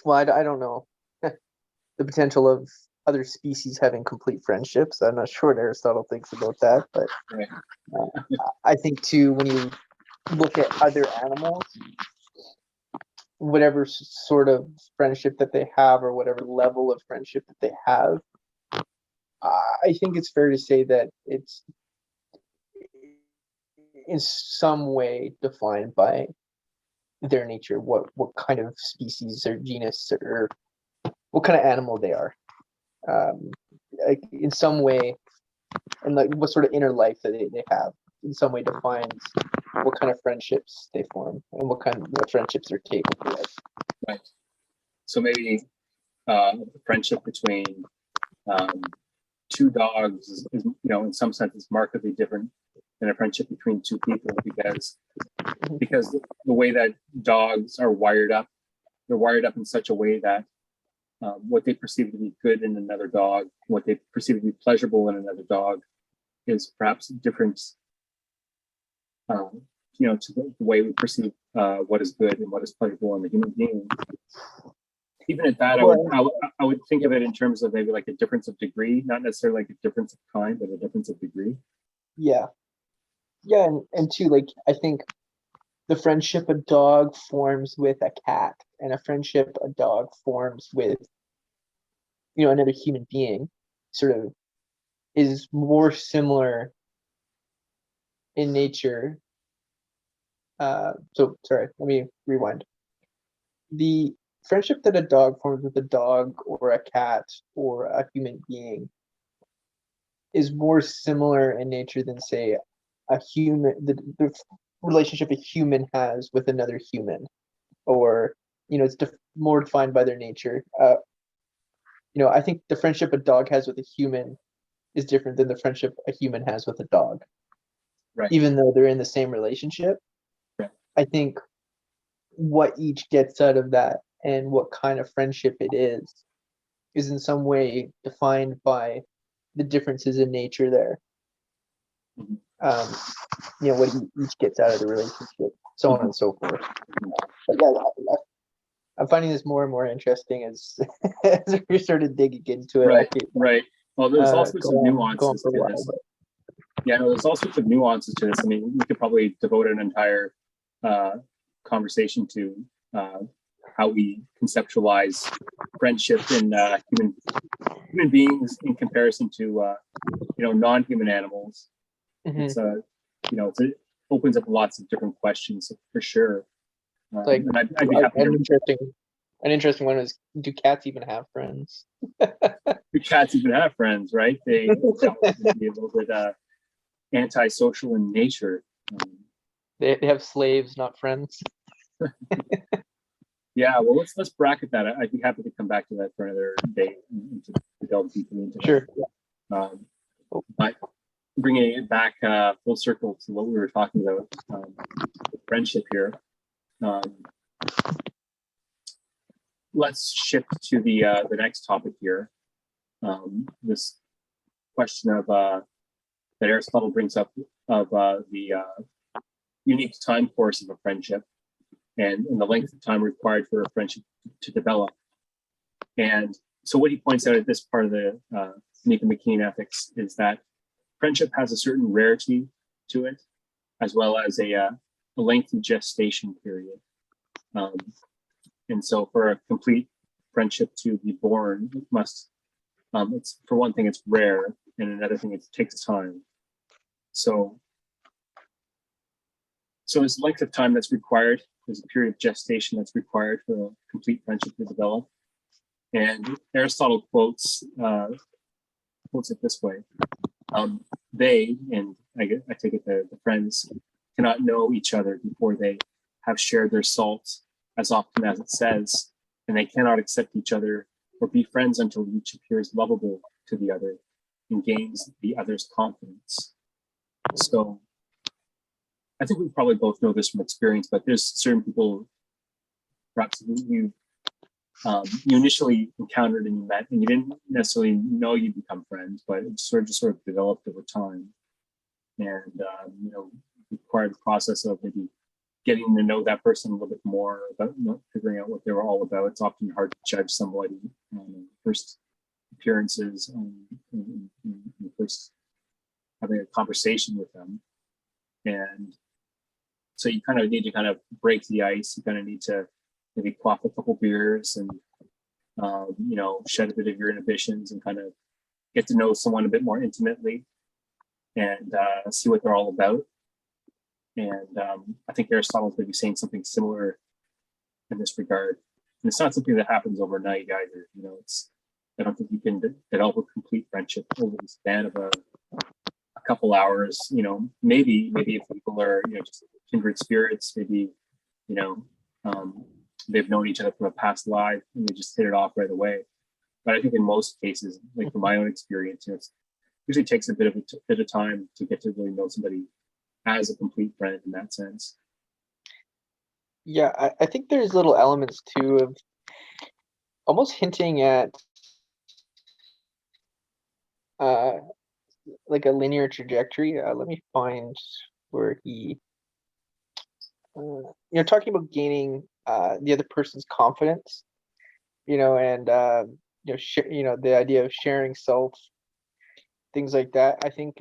well, I don't know, the potential of other species having complete friendships. I'm not sure what Aristotle thinks about that, but Right. I think too, when you look at other animals, whatever sort of friendship that they have, or whatever level of friendship that they have, I think it's fair to say that it's in some way defined by their nature, what kind of species or genus or what kind of animal they are, like in some way, and like what sort of inner life that they have in some way defines what kind of friendships they form and what friendships they're capable of. Right. So maybe friendship between two dogs is, in some sense, is markedly different than a friendship between two people because the way that dogs are wired up, they're wired up in such a way that what they perceive to be good in another dog, what they perceive to be pleasurable in another dog, is perhaps different, to the way we perceive what is good and what is pleasurable in the human being. Even at that, I would think of it in terms of maybe like a difference of degree, not necessarily like a difference of kind, but a difference of degree. Yeah, and too, like, I think the friendship a dog forms with a cat and a friendship a dog forms with another human being sort of is more similar in nature. So sorry, let me rewind. The friendship that a dog forms with a dog or a cat or a human being is more similar in nature than, say, the relationship a human has with another human, or it's more defined by their nature. I think the friendship a dog has with a human is different than the friendship a human has with a dog, Right. even though they're in the same relationship. Right. I think what each gets out of that and what kind of friendship it is in some way defined by the differences in nature there. Mm-hmm. What each gets out of the relationship, so on and so forth. But yeah, I'm finding this more and more interesting as as we started digging into it. Right. Right. Well, there's all sorts of Go on nuances for a to while, this. but Yeah, no, there's all sorts of nuances to this. I mean, we could probably devote an entire conversation to how we conceptualize friendship in human beings in comparison to non-human animals. It's it opens up lots of different questions for sure. like and I'd be happy to. An interesting one is, do cats even have friends? Do cats even have friends? Right? They be a little bit antisocial in nature. They have slaves, not friends. Yeah, well, let's bracket that. I'd be happy to come back to that for another day and to delve deeply into Sure. that. But bringing it back full circle to what we were talking about, friendship here. Let's shift to the next topic here. This question of that Aristotle brings up of the unique time course of a friendship and the length of time required for a friendship to develop. And so what he points out at this part of the Nicomachean Ethics is that friendship has a certain rarity to it, as well as a lengthy gestation period. And so for a complete friendship to be born, it must, it's, for one thing, it's rare, and another thing, it takes time. So there's length of time that's required. There's a period of gestation that's required for a complete friendship to develop. And Aristotle quotes it this way: they, and I take it the friends, cannot know each other before they have shared their salt as often as it says, and they cannot accept each other or be friends until each appears lovable to the other and gains the other's confidence. So I think we probably both know this from experience, but there's certain people perhaps you initially encountered and you met, and you didn't necessarily know you'd become friends, but it sort of developed over time, and required the process of maybe getting to know that person a little bit more, about figuring out what they were all about. It's often hard to judge somebody on first appearances and first having a conversation with them, and so you kind of need to kind of break the ice. You kind of need to maybe quaff a couple beers and shed a bit of your inhibitions and kind of get to know someone a bit more intimately and see what they're all about. And I think Aristotle's maybe saying something similar in this regard. And it's not something that happens overnight either. I don't think you can develop a complete friendship over the span of a couple hours. Maybe if people are just kindred spirits, maybe they've known each other from a past life and they just hit it off right away. But I think in most cases, like from my own experience, it usually takes a bit of time to get to really know somebody as a complete friend in that sense. Yeah, I think there's little elements too of almost hinting at like a linear trajectory. Let me find where he, talking about gaining the other person's confidence, and the idea of sharing self, things like that. I think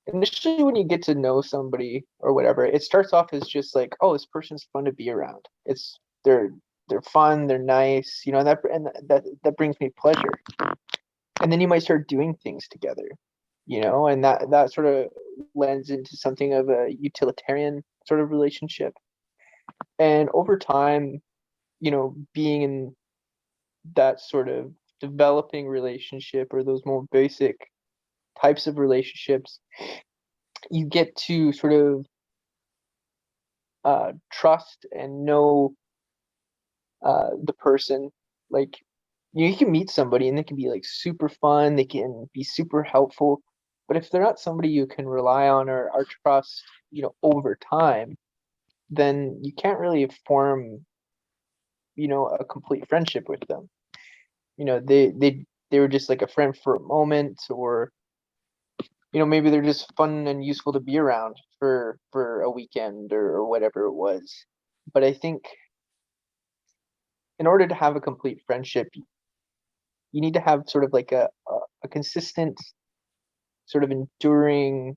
initially when you get to know somebody or whatever, it starts off as just like, oh, this person's fun to be around. They're fun, they're nice, that brings me pleasure. And then you might start doing things together, and that sort of lends into something of a utilitarian sort of relationship. And over time, being in that sort of developing relationship or those more basic types of relationships, you get to sort of trust and know the person. Like, you can meet somebody and they can be like super fun, they can be super helpful, but if they're not somebody you can rely on or trust, over time, then you can't really form, a complete friendship with them. They were just like a friend for a moment, or maybe they're just fun and useful to be around for a weekend or whatever it was. But I think in order to have a complete friendship, you need to have sort of like a consistent, sort of enduring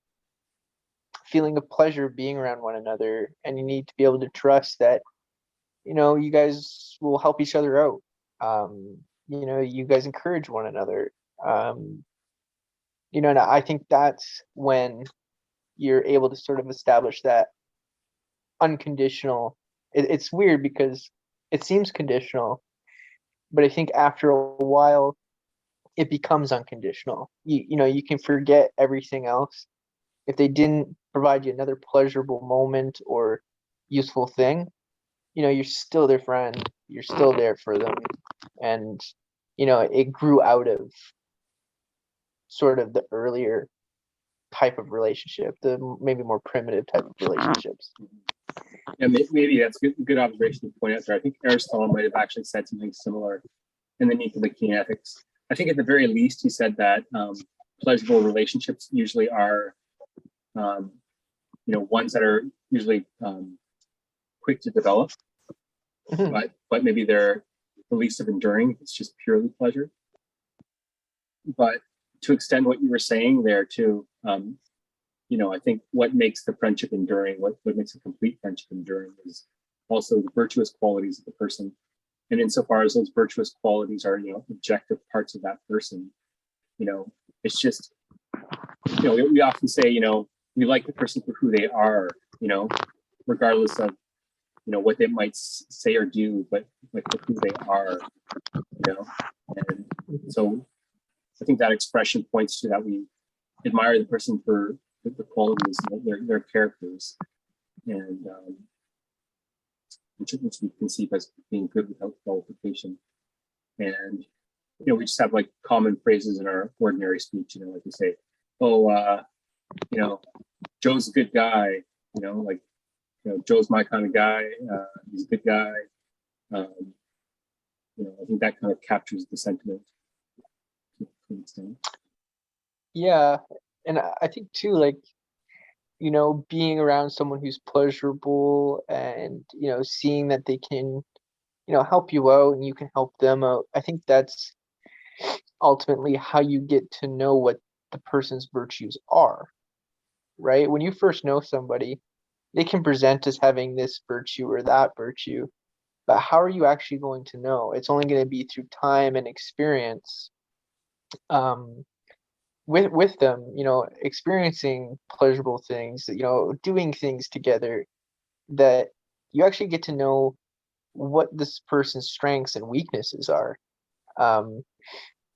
feeling of pleasure being around one another, and you need to be able to trust that you guys will help each other out. You guys encourage one another. And I think that's when you're able to sort of establish that unconditional. It's weird because it seems conditional, but I think after a while it becomes unconditional. You can forget everything else. If they didn't provide you another pleasurable moment or useful thing, you're still their friend, you're still there for them. And it grew out of sort of the earlier type of relationship, the maybe more primitive type of relationships. Yeah, maybe that's good observation to point out there. I think Aristotle might have actually said something similar in the Nicomachean Ethics. I think at the very least he said that pleasurable relationships usually are ones that are usually quick to develop, but maybe they're the least of enduring. It's just purely pleasure. But to extend what you were saying there too, I think what makes the friendship enduring, what makes a complete friendship enduring, is also the virtuous qualities of the person. And insofar as those virtuous qualities are, objective parts of that person, it's just, we often say, we like the person for who they are, regardless of, what they might say or do, but like for who they are, And so I think that expression points to that we admire the person for the qualities, their characters, and which we conceive as being good without qualification. And we just have like common phrases in our ordinary speech, like we say, oh, Joe's a good guy, like Joe's my kind of guy, he's a good guy. I think that kind of captures the sentiment to an extent. Yeah, and I think too, like, being around someone who's pleasurable and, seeing that they can, help you out and you can help them out. I think that's ultimately how you get to know what the person's virtues are, right? When you first know somebody, they can present as having this virtue or that virtue, but how are you actually going to know? It's only going to be through time and experience. With them, experiencing pleasurable things, doing things together, that you actually get to know what this person's strengths and weaknesses are.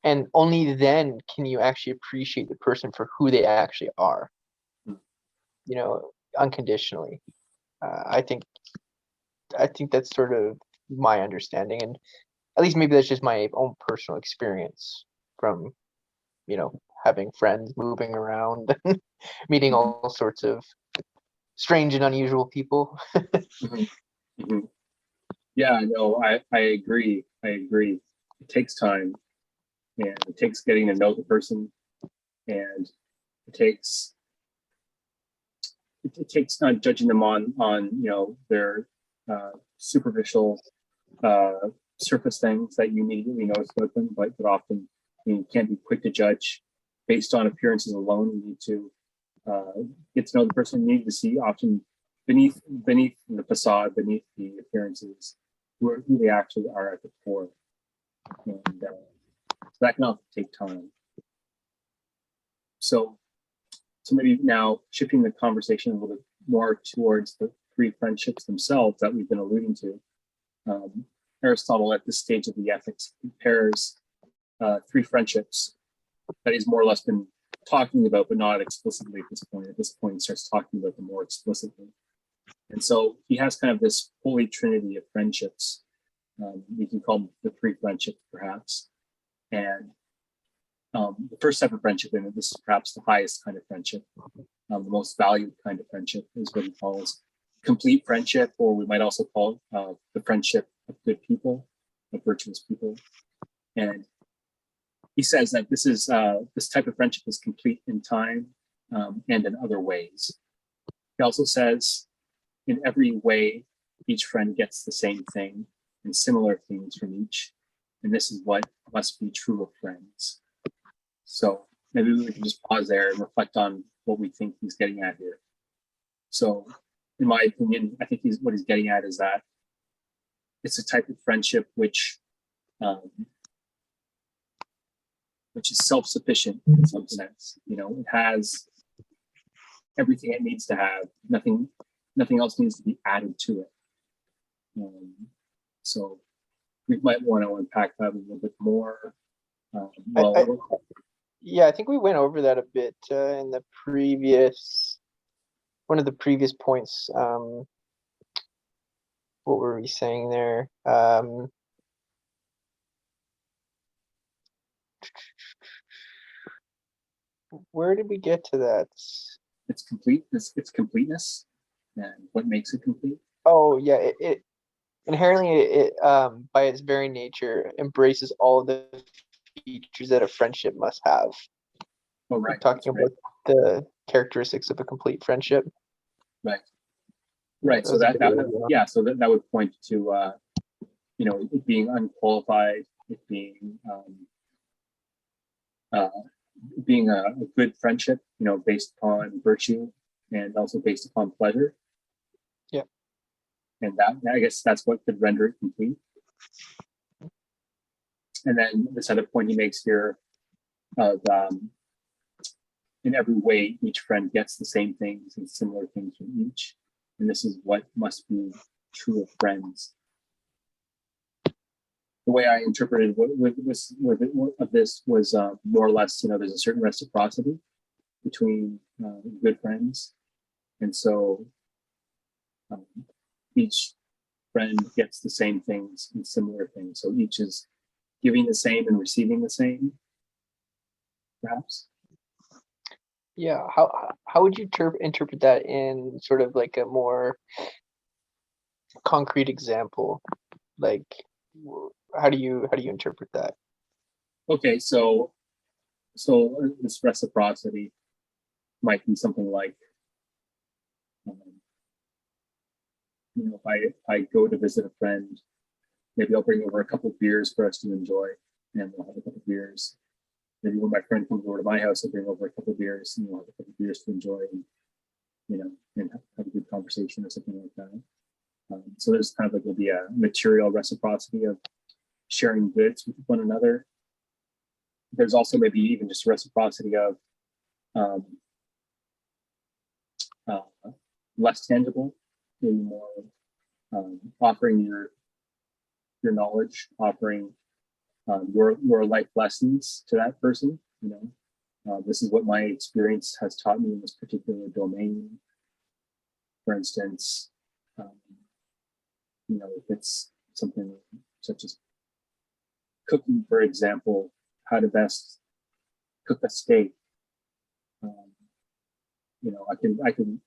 And only then can you actually appreciate the person for who they actually are, unconditionally. I think that's sort of my understanding, and at least maybe that's just my own personal experience from, having friends, moving around, meeting all sorts of strange and unusual people. Yeah, no, I agree. It takes time, and it takes getting to know the person, and it takes not judging them on their superficial surface things that you immediately notice about them, but often you can't be quick to judge based on appearances alone. You need to get to know the person. You need to see often beneath the facade, beneath the appearances, who they actually are at the core, and so that can often take time. So maybe now shifting the conversation a little bit more towards the three friendships themselves that we've been alluding to. Aristotle, at this stage of the ethics, compares three friendships that he's more or less been talking about, but not explicitly at this point. At this point, he starts talking about them more explicitly. And so he has kind of this holy trinity of friendships. We can call them the three friendships, perhaps. And the first type of friendship, and this is perhaps the highest kind of friendship, the most valued kind of friendship, is what he calls complete friendship, or we might also call it the friendship of good people, of virtuous people. And he says that this type of friendship is complete in time and in other ways. He also says, in every way, each friend gets the same thing and similar things from each, and this is what must be true of friends. So maybe we can just pause there and reflect on what we think he's getting at here. So, in my opinion, I think what he's getting at is that it's a type of friendship which is self-sufficient in some sense. It has everything it needs to have. Nothing else needs to be added to it. So we might want to unpack that a little bit more. Yeah, I think we went over that a bit in the one of the previous points. What were we saying there? Where did we get to that? It's complete. It's completeness, and what makes it complete. Oh yeah, it inherently, it by its very nature embraces all of the features that a friendship must have. Oh, right. We're talking about the characteristics of a complete friendship. Right. So that would point to it being unqualified, it being a good friendship, based upon virtue and also based upon pleasure. Yeah. And that, I guess, that's what could render it complete. And then this other point he makes here of in every way, each friend gets the same things and similar things from each. And this is what must be true of friends. The way I interpreted this was more or less, there's a certain reciprocity between good friends. And so each friend gets the same things and similar things. So each is giving the same and receiving the same, perhaps. Yeah, how would you interpret that in sort of like a more concrete example? Like, how do you interpret that? Okay, so this reciprocity might be something like, if I go to visit a friend, maybe I'll bring over a couple of beers for us to enjoy, and we'll have a couple of beers. Maybe when my friend comes over to my house, I'll bring over a couple of beers, and we'll have a couple of beers to enjoy, and have a good conversation or something like that. So there's kind of like will be a material reciprocity of sharing goods with one another. There's also maybe even just reciprocity of less tangible, maybe more offering your knowledge, offering your life lessons to that person. This is what my experience has taught me in this particular domain. For instance, if it's something such as cooking, for example, how to best cook a steak. I can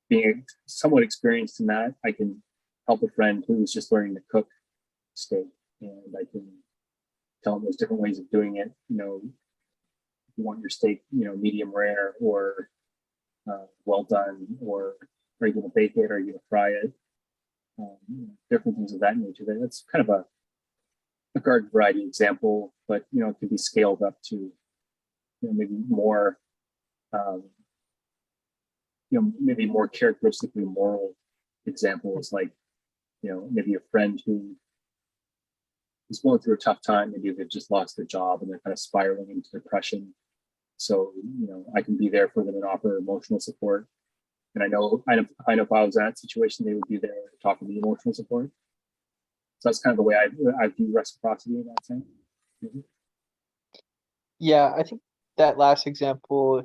being somewhat experienced in that, I can help a friend who's just learning to cook steak, and I can tell them there's different ways of doing it. If you want your steak, medium rare or well done, or are you going to bake it, or are you going to fry it? Different things of that nature. That's kind of a garden variety example, but it can be scaled up to maybe more maybe more characteristically moral examples, like maybe a friend who is going through a tough time. Maybe they've just lost their job and they're kind of spiraling into depression. So I can be there for them and offer emotional support. And I know if I was in that situation, they would be there to offer me emotional support. So that's kind of the way I view reciprocity in that sense. Mm-hmm. Yeah, I think that last example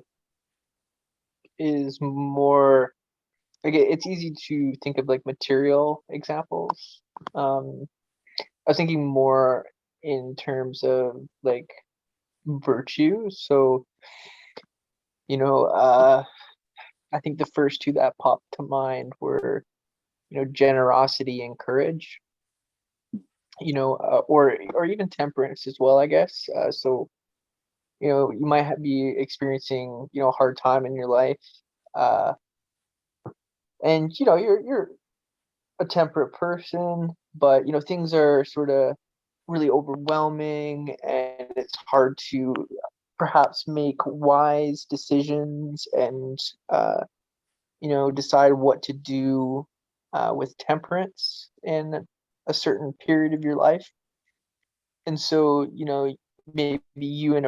is more like it's easy to think of like material examples. I was thinking more in terms of like virtue. So, I think the first two that popped to mind were, generosity and courage, or even temperance as well, I guess. So, you might be experiencing, a hard time in your life, and you're a temperate person, but things are sort of really overwhelming, and it's hard to perhaps make wise decisions and decide what to do with temperance in a certain period of your life. And so maybe you and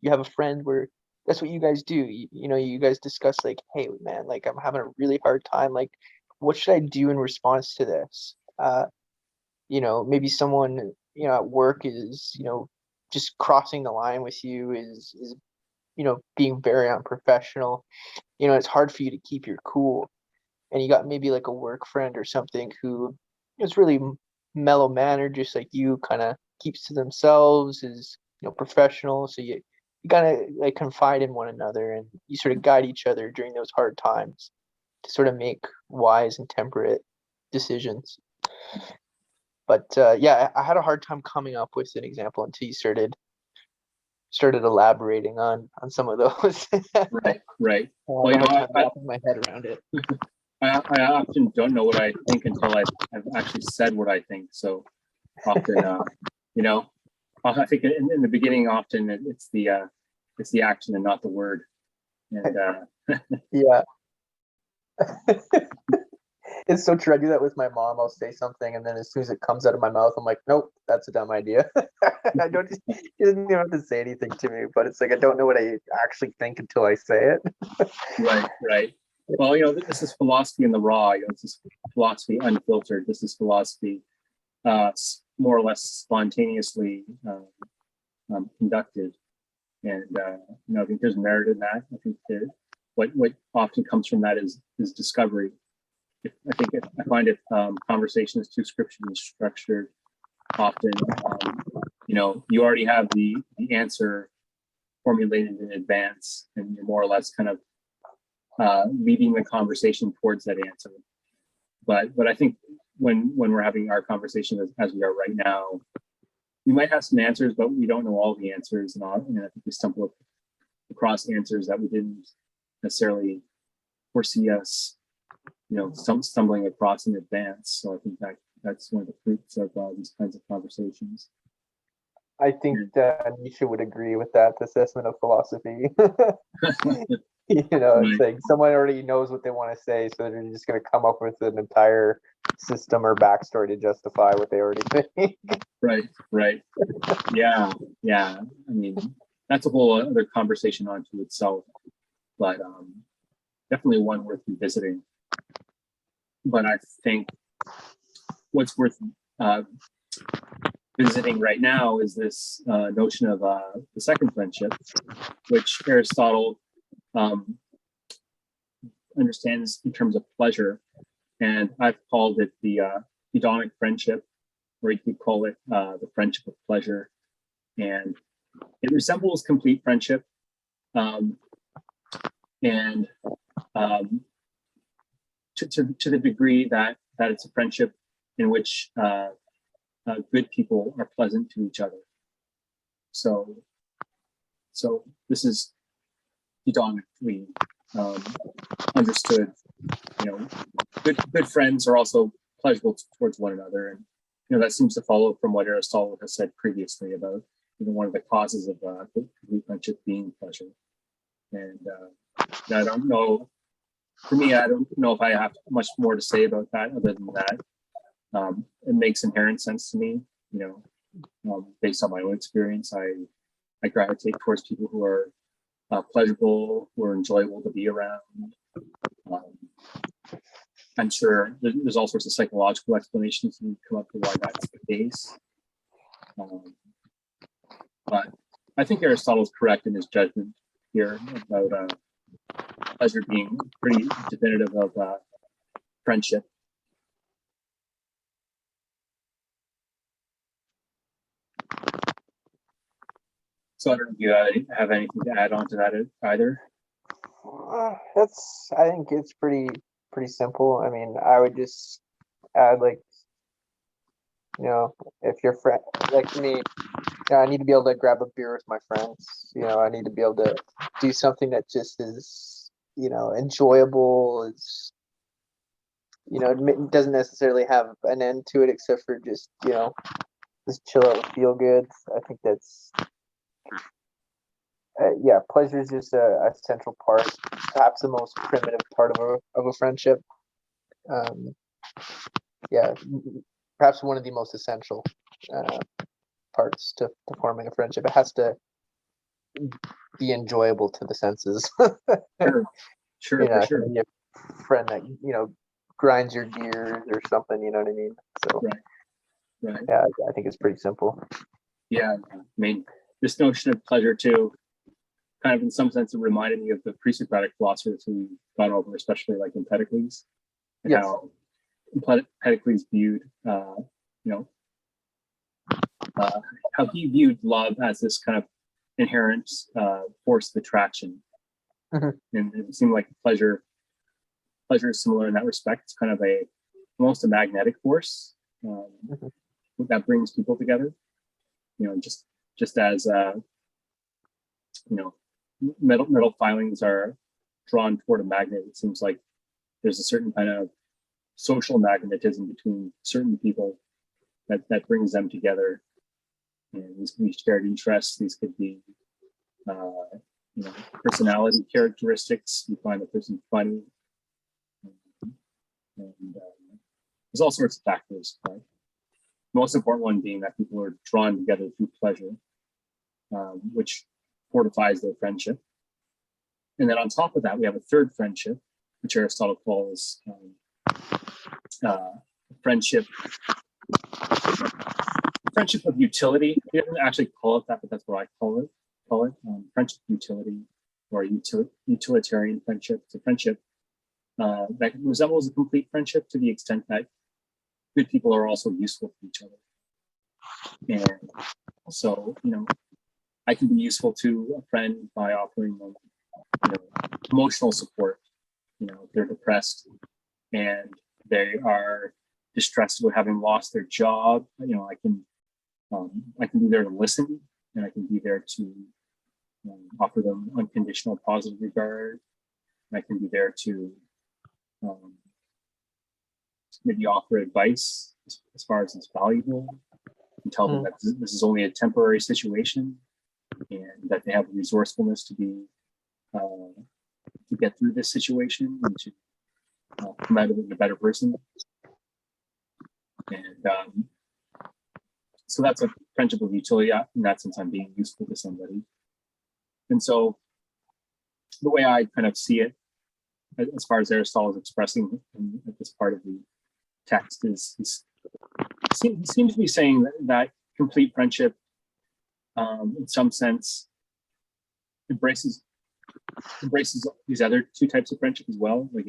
you have a friend where that's what you guys do. You guys discuss like, hey man, like I'm having a really hard time, like what should I do in response to this? Maybe someone at work is just crossing the line with you, is being very unprofessional. It's hard for you to keep your cool, and you got maybe like a work friend or something who is really mellow mannered, just like you, kind of keeps to themselves, is professional. So you gotta like confide in one another, and you sort of guide each other during those hard times to sort of make wise and temperate decisions. But yeah, I had a hard time coming up with an example until you started elaborating on some of those. Right. Well, I'm wrapping my head around it. I often don't know what I think until I've actually said what I think. So often, I think in the beginning, often it's the action and not the word. And Yeah. It's so true. I do that with my mom. I'll say something, and then as soon as it comes out of my mouth, I'm like, nope, that's a dumb idea. I don't. She doesn't even have to say anything to me, but it's like I don't know what I actually think until I say it. Right, right. Well, this is philosophy in the raw. This is philosophy unfiltered. This is philosophy more or less spontaneously conducted. And I think there's merit in that. I think that what often comes from that is discovery. I find if conversation is too scripturally structured, often you already have the answer formulated in advance, and you're more or less kind of leading the conversation towards that answer. But I think when we're having our conversation as we are right now, we might have some answers, but we don't know all the answers, and I think we stumble across answers that we didn't necessarily foresee us, stumbling across in advance. So I think that's one of the fruits of these kinds of conversations. I think that Nietzsche would agree with that assessment of philosophy. It's like someone already knows what they want to say, so they're just going to come up with an entire system or backstory to justify what they already think. Right. Yeah. I mean, that's a whole other conversation onto itself, but definitely one worth revisiting. But I think what's worth visiting right now is this notion of the second friendship, which Aristotle understands in terms of pleasure, and I've called it the hedonic friendship, or you could call it the friendship of pleasure. And it resembles complete friendship, and to the degree that it's a friendship in which good people are pleasant to each other. So this is hedonically understood. Good friends are also pleasurable towards one another, and that seems to follow from what Aristotle has said previously about one of the causes of complete friendship being pleasure. And I don't know. For me, I don't know if I have much more to say about that other than that. It makes inherent sense to me, based on my own experience. I gravitate towards people who are pleasurable, who are enjoyable to be around. I'm sure there's all sorts of psychological explanations to come up with why that's the case. But I think Aristotle's correct in his judgment here about pleasure being pretty definitive of friendship. So I don't know if you have anything to add on to that either. I think it's pretty simple. I mean, I would just add, like, if your friend, like me, I need to be able to grab a beer with my friends. I need to be able to do something that just is, enjoyable. It's, it doesn't necessarily have an end to it, except for just, just chill out and feel good. I think that's, pleasure is just a central part, perhaps the most primitive part of a friendship. Perhaps one of the most essential parts to forming a friendship. It has to be enjoyable to the senses. Sure, for sure. Be a friend that grinds your gears or something. You know what I mean? So, right. Yeah, I think it's pretty simple. Yeah, I mean, this notion of pleasure too, kind of in some sense, it reminded me of the pre-Socratic philosophers who gone over, especially like Empedocles, and how Empedocles viewed, how he viewed love as this kind of inherent force of attraction. Mm-hmm. And it seemed like pleasure is similar in that respect. It's kind of almost a magnetic force that brings people together. Just as metal filings are drawn toward a magnet, it seems like there's a certain kind of social magnetism between certain people that brings them together. And these can be shared interests. These could be personality characteristics. You find the person funny. And there's all sorts of factors, but the most important one being that people are drawn together through pleasure, which fortifies their friendship. And then on top of that, we have a third friendship, which Aristotle calls friendship of utility. He doesn't actually call it that, but that's what I call it. Friendship of utility, or utilitarian friendship. It's a friendship that resembles a complete friendship to the extent that good people are also useful to each other. And so, I can be useful to a friend by offering them, emotional support. If they're depressed and they are distressed about having lost their job, I can be there to listen, and I can be there to offer them unconditional positive regard. And I can be there to maybe offer advice as far as it's valuable, and tell them that this is only a temporary situation, and that they have the resourcefulness to get through this situation and to come out of it a better person. And so that's a friendship of utility. In that sense, I'm being useful to somebody. And so the way I kind of see it, as far as Aristotle is expressing at this part of the text, is he seems to be saying that complete friendship, in some sense, embraces these other two types of friendship as well. Like,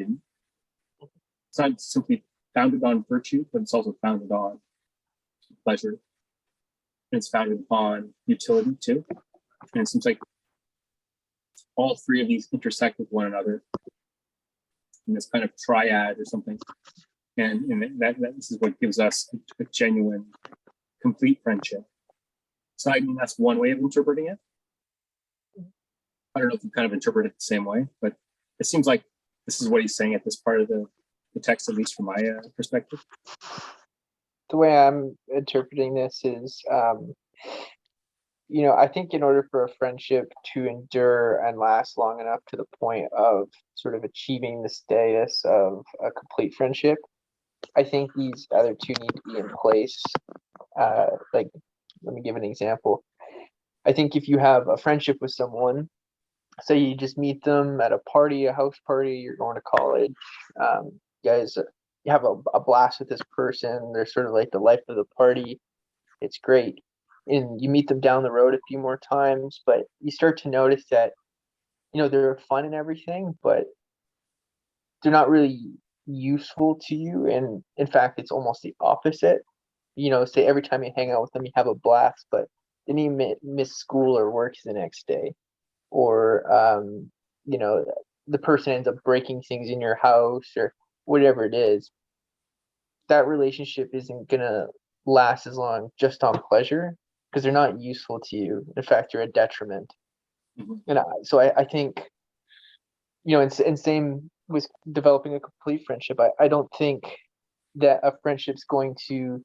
it's not simply founded on virtue, but it's also founded on pleasure, and it's founded upon utility too. And it seems like all three of these intersect with one another in this kind of triad or something. And that this is what gives us a genuine, complete friendship. So I mean, that's one way of interpreting it. I don't know if you kind of interpret it the same way, but it seems like this is what he's saying at this part of the text, at least from my perspective. The way I'm interpreting this is, I think in order for a friendship to endure and last long enough to the point of sort of achieving the status of a complete friendship, I think these other two need to be in place. Like, let me give an example. I think if you have a friendship with someone, say you just meet them at a party, a house party, you're going to college, guys, you have a blast with this person. They're sort of like the life of the party. It's great. And you meet them down the road a few more times, but you start to notice that, they're fun and everything, but they're not really useful to you. And in fact, it's almost the opposite. Say every time you hang out with them, you have a blast, but then you miss school or work the next day. Or, the person ends up breaking things in your house or whatever it is. That relationship isn't going to last as long just on pleasure, because they're not useful to you. In fact, you're a detriment. And so I think, and same with developing a complete friendship. I don't think that a friendship's going to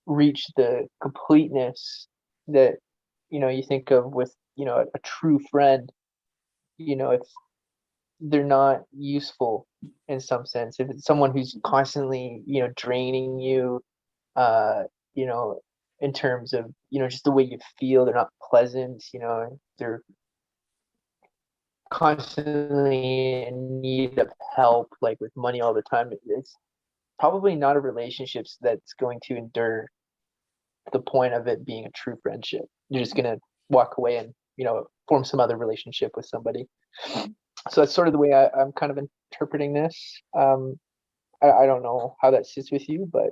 reach the completeness that, you think of with, a true friend. If they're not useful in some sense, if it's someone who's constantly, draining you, in terms of, just the way you feel, they're not pleasant, they're constantly in need of help, like with money all the time, it's probably not a relationship that's going to endure the point of it being a true friendship. You're just going to walk away and, form some other relationship with somebody. So that's sort of the way I'm kind of interpreting this. I don't know how that sits with you, but.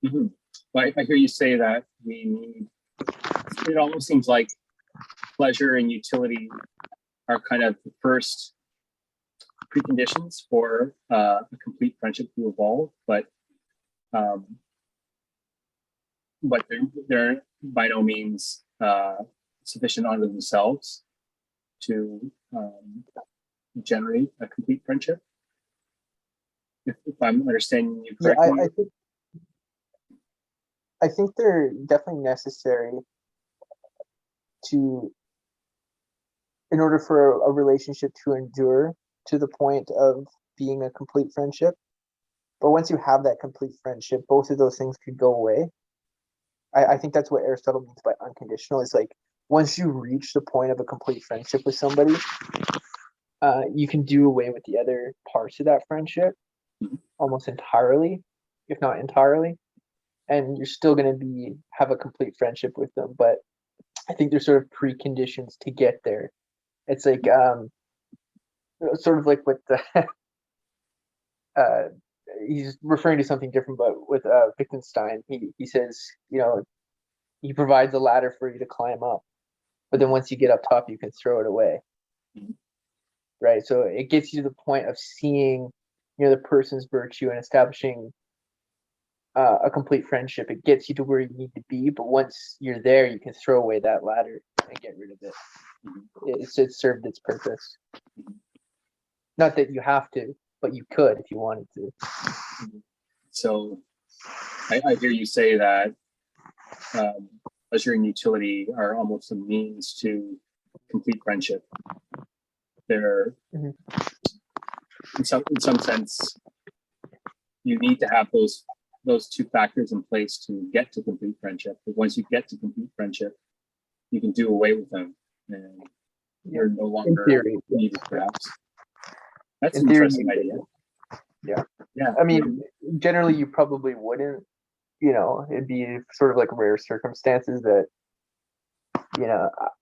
Well, I hear you say that we need, it almost seems like pleasure and utility are kind of the first preconditions for a complete friendship to evolve, but they're by no means sufficient unto themselves to generate a complete friendship. If I'm understanding you correctly. Yeah, I think they're definitely necessary in order for a relationship to endure. to the point of being a complete friendship. But once you have that complete friendship, both of those things could go away. I think that's what Aristotle means by unconditional. Is like once you reach the point of a complete friendship with somebody, you can do away with the other parts of that friendship almost entirely, if not entirely, and you're still going to have a complete friendship with them. But I think there's sort of preconditions to get there. It's like sort of like with the he's referring to something different, but with Wittgenstein, he says, he provides a ladder for you to climb up, but then once you get up top, you can throw it away. Right. So it gets you to the point of seeing, the person's virtue and establishing a complete friendship. It gets you to where you need to be, but once you're there, you can throw away that ladder and get rid of it. It's served its purpose. Not that you have to, but you could if you wanted to. So I hear you say that pleasure and utility are almost a means to complete friendship. They're in some sense, you need to have those two factors in place to get to complete friendship. But once you get to complete friendship, you can do away with them, and you're no longer needed, perhaps. That's an interesting idea. Yeah. I mean, generally, you probably wouldn't. It'd be sort of like rare circumstances that.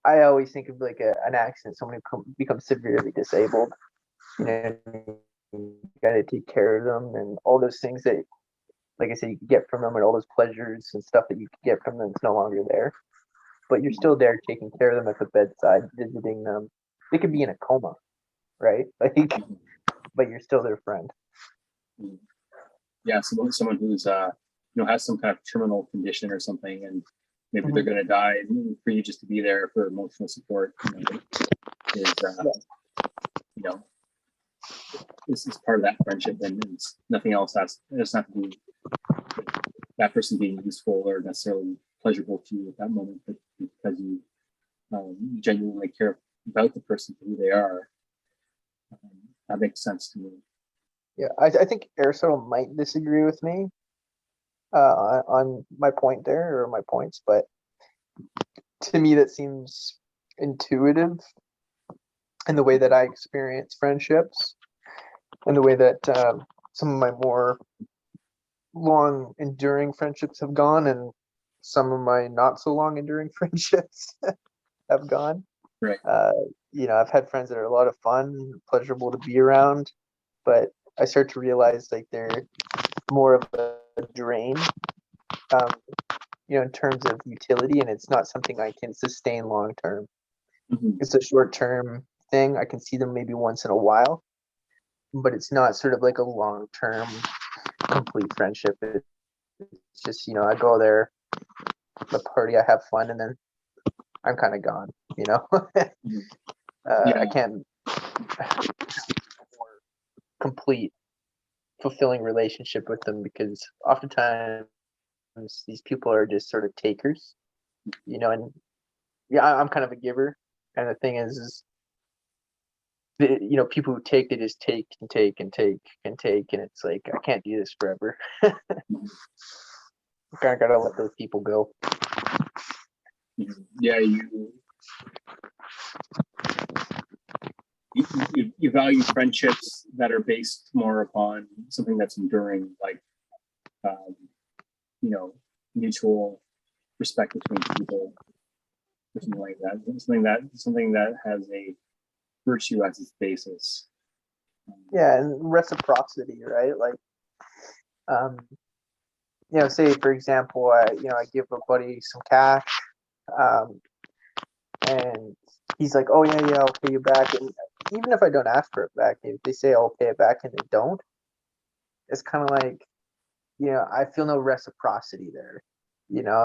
I always think of like an accident, someone who becomes severely disabled. You got to take care of them, and all those things that, like I said, you can get from them, and all those pleasures and stuff that you can get from them is no longer there. But you're still there taking care of them at the bedside, visiting them. They could be in a coma, right? But you're still their friend. Yeah, someone who's has some kind of terminal condition or something, and maybe they're going to die, and for you just to be there for emotional support, this is part of that friendship, and it's nothing else. It's not to do with that person being useful or necessarily pleasurable to you at that moment, but because you genuinely care about the person for who they are. That makes sense to me. Yeah, I think Aristotle might disagree with me on my point there, or my points, but to me that seems intuitive in the way that I experience friendships, and the way that some of my more long enduring friendships have gone, and some of my not so long enduring friendships have gone. Right. I've had friends that are a lot of fun, pleasurable to be around, but I start to realize like they're more of a drain, in terms of utility, and it's not something I can sustain long term. It's a short term thing. I can see them maybe once in a while, but it's not sort of like a long term complete friendship. It's just, I go there, the party, I have fun, and then I'm kind of gone, I can't more complete, fulfilling relationship with them, because oftentimes these people are just sort of takers, and I'm kind of a giver. And the thing is people who take, they just take and take and take and take, and it's like, I can't do this forever. I gotta let those people go. Yeah, you value friendships that are based more upon something that's enduring, like mutual respect between people, or something like that. Something that has a virtue as its basis. Yeah, and reciprocity, right? Like, say for example, I give a buddy some cash, and he's like, "Oh yeah, I'll pay you back." And even if I don't ask for it back, if they say I'll pay it back and they don't, it's kind of like, I feel no reciprocity there.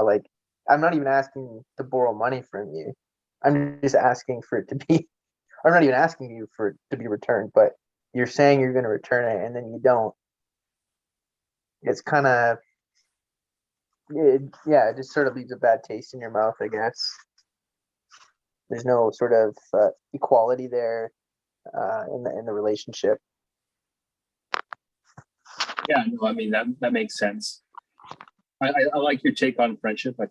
Like, I'm not even asking to borrow money from you. I'm just asking for it to be. I'm not even asking you for it to be returned, but you're saying you're going to return it and then you don't. It's kind of, it just sort of leaves a bad taste in your mouth, I guess. There's no sort of equality there. in the relationship. Yeah, no, I mean that makes sense. I like your take on friendship. I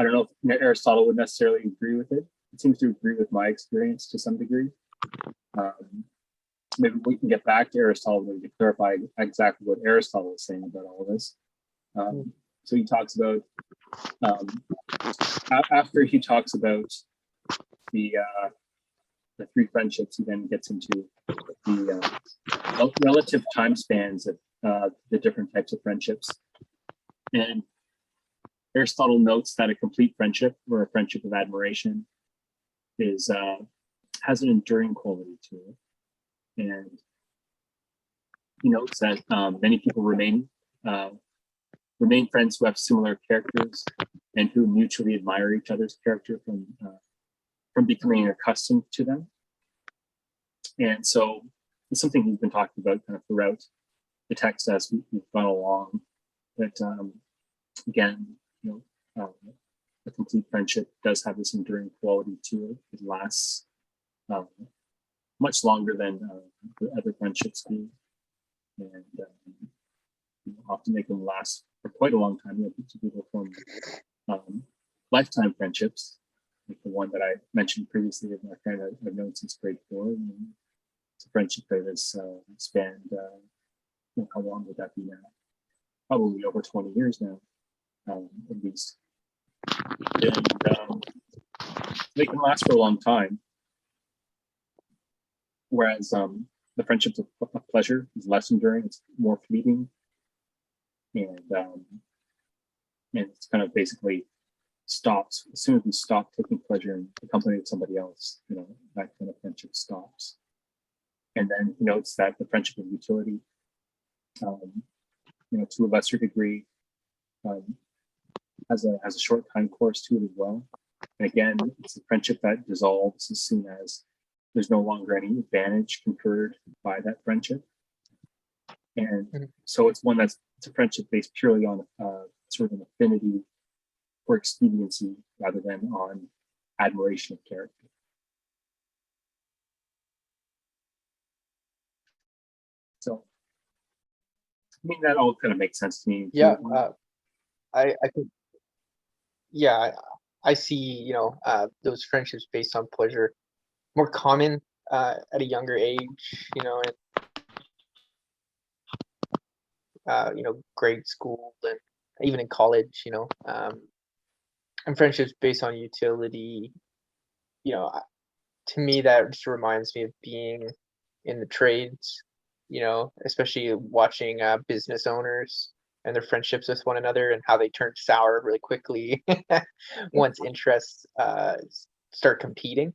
don't know if Aristotle would necessarily agree with it. It seems to agree with my experience to some degree. Maybe we can get back to Aristotle to clarify exactly what Aristotle is saying about all of this. So he talks about after he talks about the three friendships, he then gets into the relative time spans of the different types of friendships. And Aristotle notes that a complete friendship or a friendship of admiration is has an enduring quality to it. And he notes that many people remain friends who have similar characters and who mutually admire each other's character from becoming accustomed to them. And so it's something he's been talking about kind of throughout the text as we've gone along. That again, a complete friendship does have this enduring quality to it. It lasts much longer than the other friendships do, and often they can last for quite a long time. People form lifetime friendships, like the one that I mentioned previously with my friend I've known since grade 4. And it's a friendship that has spanned, how long would that be now? Probably over 20 years now, at least. And they can last for a long time. Whereas the friendships of pleasure is less enduring, it's more fleeting. And it's kind of basically stops as soon as we stop taking pleasure in the company of somebody else, that kind of friendship stops. And then he notes that the friendship of utility, to a lesser degree, has a short time course to it as well. And again, it's a friendship that dissolves as soon as there's no longer any advantage conferred by that friendship. And so it's a friendship based purely on sort of an affinity for expediency rather than on admiration of character. So, I mean, that all kind of makes sense to me. Yeah, I think, yeah, I see, those friendships based on pleasure more common at a younger age, grade school and even in college, and friendships based on utility, to me, that just reminds me of being in the trades, especially watching business owners and their friendships with one another and how they turn sour really quickly once interests start competing.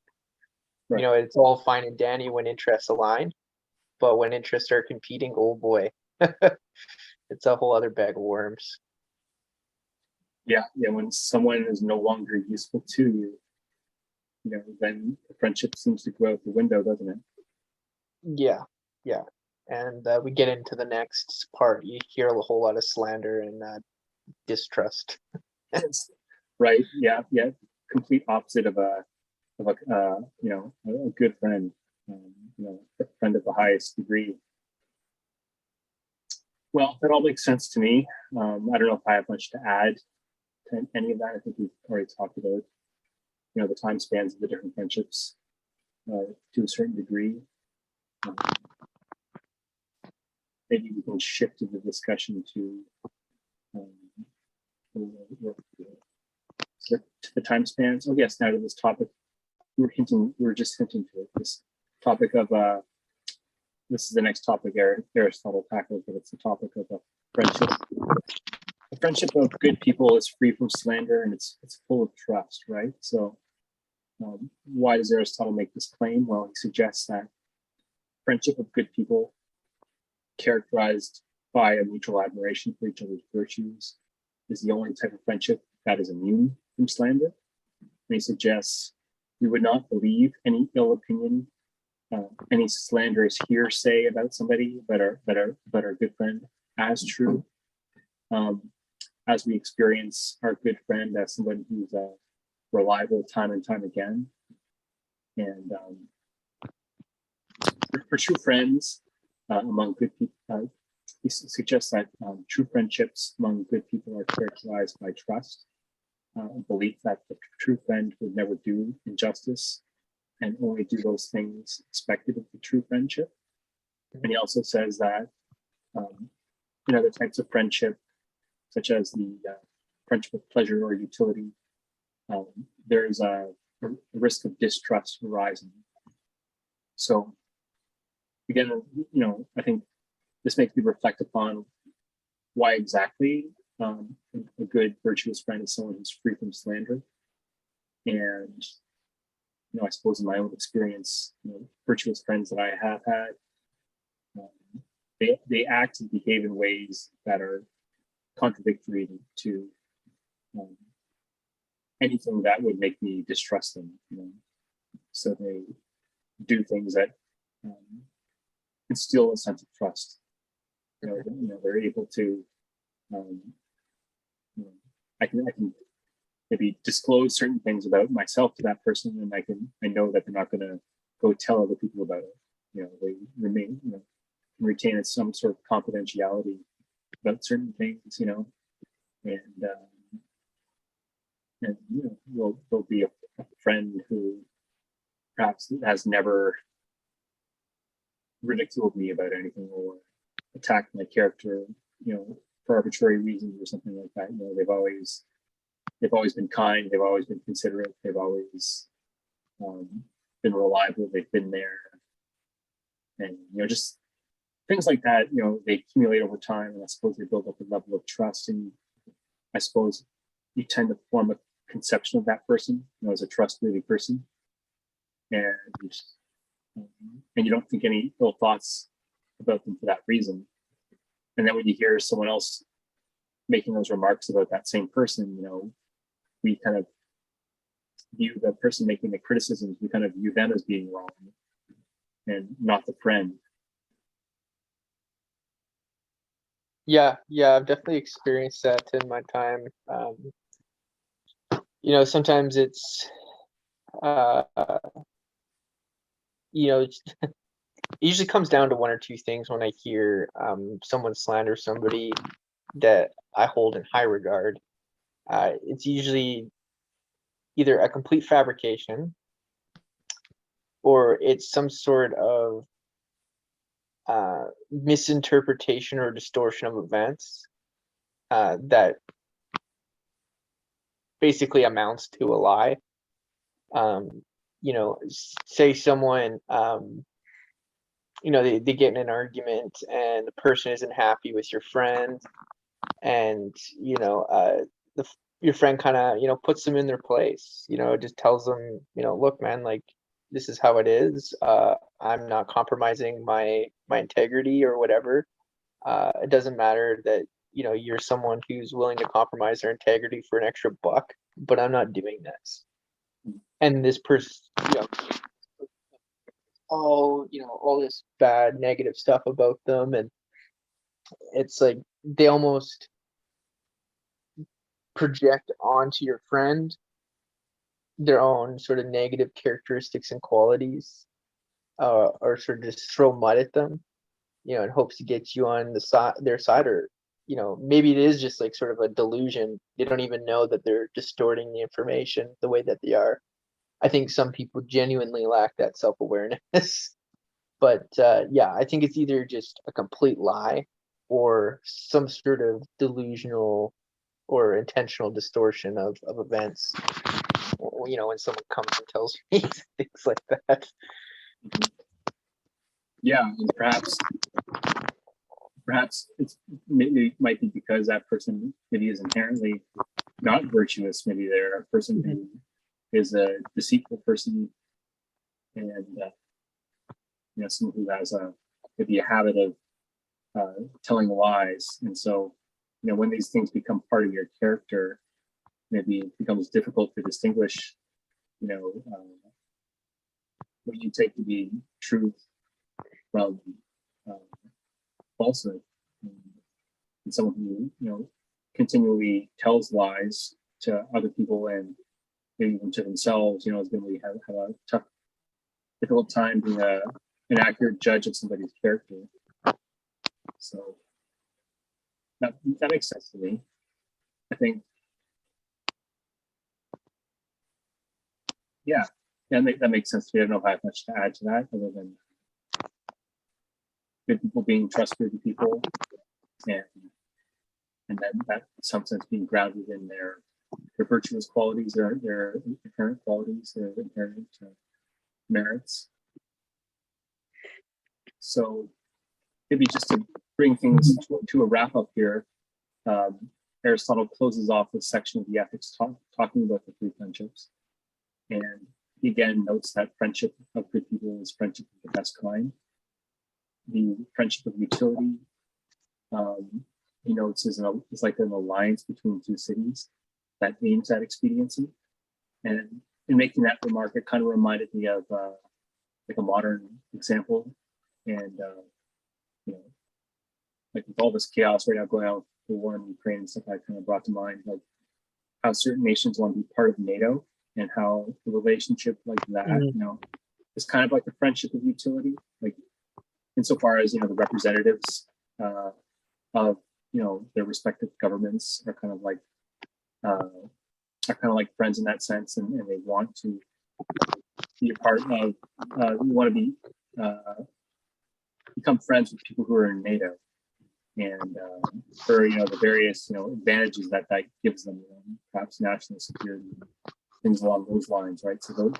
Right. It's all fine and dandy when interests align, but when interests start competing, oh boy, it's a whole other bag of worms. Yeah, when someone is no longer useful to you, then the friendship seems to go out the window, doesn't it? Yeah, and we get into the next part. You hear a whole lot of slander and distrust. Right. Yeah. Complete opposite of a good friend, a friend of the highest degree. Well, that all makes sense to me. I don't know if I have much to add to any of that. I think we've already talked about, the time spans of the different friendships to a certain degree. Maybe we can shift the discussion to the time spans. Oh yes, now to this topic. We were just hinting to it. This topic of this is the next topic Aristotle tackles, but it's the topic of a friendship. A friendship of good people is free from slander and it's full of trust, right? So why does Aristotle make this claim? Well, he suggests that friendship of good people characterized by a mutual admiration for each other's virtues is the only type of friendship that is immune from slander. And he suggests we would not believe any ill opinion, any slanderous hearsay about somebody but our good friend as true, as we experience our good friend as somebody who's reliable time and time again. And for true friends among good people, he suggests that true friendships among good people are characterized by trust, belief that the true friend would never do injustice and only do those things expected of the true friendship. And he also says that in other types of friendship, such as the friendship of pleasure or utility, there's a risk of distrust arising. So again, I think this makes me reflect upon why exactly a good virtuous friend is someone who's free from slander. And I suppose in my own experience, virtuous friends that I have had, they act and behave in ways that are contradictory to anything that would make me distrust them. So they do things that instill a sense of trust. They're able to. I can maybe disclose certain things about myself to that person, and I know that they're not going to go tell other people about it. They remain, retain some sort of confidentiality about certain things, and there'll be a friend who perhaps has never ridiculed me about anything or attacked my character, for arbitrary reasons or something like that. They've always been kind. They've always been considerate. They've always been reliable. They've been there, and just things like that. They accumulate over time, and I suppose they build up a level of trust. And I suppose you tend to form a conception of that person, as a trustworthy person, and you don't think any ill thoughts about them for that reason. And then when you hear someone else making those remarks about that same person, we kind of view the person making the criticisms, we kind of view them as being wrong and not the friend. Yeah, I've definitely experienced that in my time. Sometimes it's, it usually comes down to one or two things when I hear someone slander somebody that I hold in high regard. It's usually either a complete fabrication or it's some sort of misinterpretation or distortion of events that basically amounts to a lie. Say someone they get in an argument and the person isn't happy with your friend, and your friend kind of puts them in their place, just tells them, look, man, like, this is how it is. I'm not compromising my integrity or whatever. It doesn't matter that you're someone who's willing to compromise their integrity for an extra buck, but I'm not doing this. And this person, all this bad negative stuff about them, and it's like they almost project onto your friend their own sort of negative characteristics and qualities, or sort of just throw mud at them, in hopes to get you on their side, or maybe it is just like sort of a delusion. They don't even know that they're distorting the information the way that they are. I think some people genuinely lack that self-awareness. But I think it's either just a complete lie or some sort of delusional or intentional distortion of events. When someone comes and tells me things like that. Yeah, and perhaps it might be because that person maybe is inherently not virtuous. Maybe they're a person who is a deceitful person, and someone who has maybe a habit of telling lies. And so, when these things become part of your character, maybe it becomes difficult to distinguish, what you take to be truth from falsehood. And someone who, continually tells lies to other people and maybe even to themselves, is going to have a difficult time being an an accurate judge of somebody's character. So that makes sense to me. I think, yeah, that makes sense to me. I don't know if I have much to add to that other than good people being trustworthy people, and then that in some sense being grounded in their virtuous qualities, their inherent qualities, their inherent merits. So maybe just to bring things to a wrap up here, Aristotle closes off this section of the Ethics talking about the three friendships. And he again notes that friendship of good people is friendship of the best kind. The friendship of utility, he notes, is like an alliance between two cities that aims at expediency. And in making that remark, it kind of reminded me of like a modern example. And you know, like with all this chaos right now going on with the war in Ukraine and stuff, I kind of brought to mind like how certain nations want to be part of NATO, and how the relationship like that, you know, is kind of like the friendship of utility, like insofar as, you know, the representatives of, you know, their respective governments are kind of like friends in that sense, and they want to be a part of, we want to be become friends with people who are in NATO, and for, you know, the various, you know, advantages that gives them, you know, perhaps national security, things along those lines, right? So they'll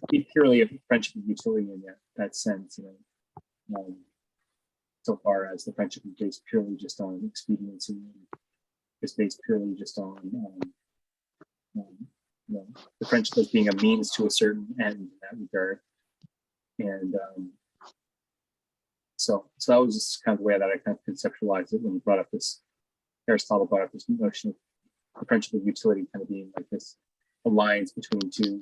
be purely a friendship of utility in that sense, you know, so far as the friendship is based purely just on expediency, is based purely just on you know, the friendship as being a means to a certain end in that regard. And so that was just kind of the way that I kind of conceptualized it when he brought up this, Aristotle brought up this notion of the friendship of utility kind of being like this alliance between two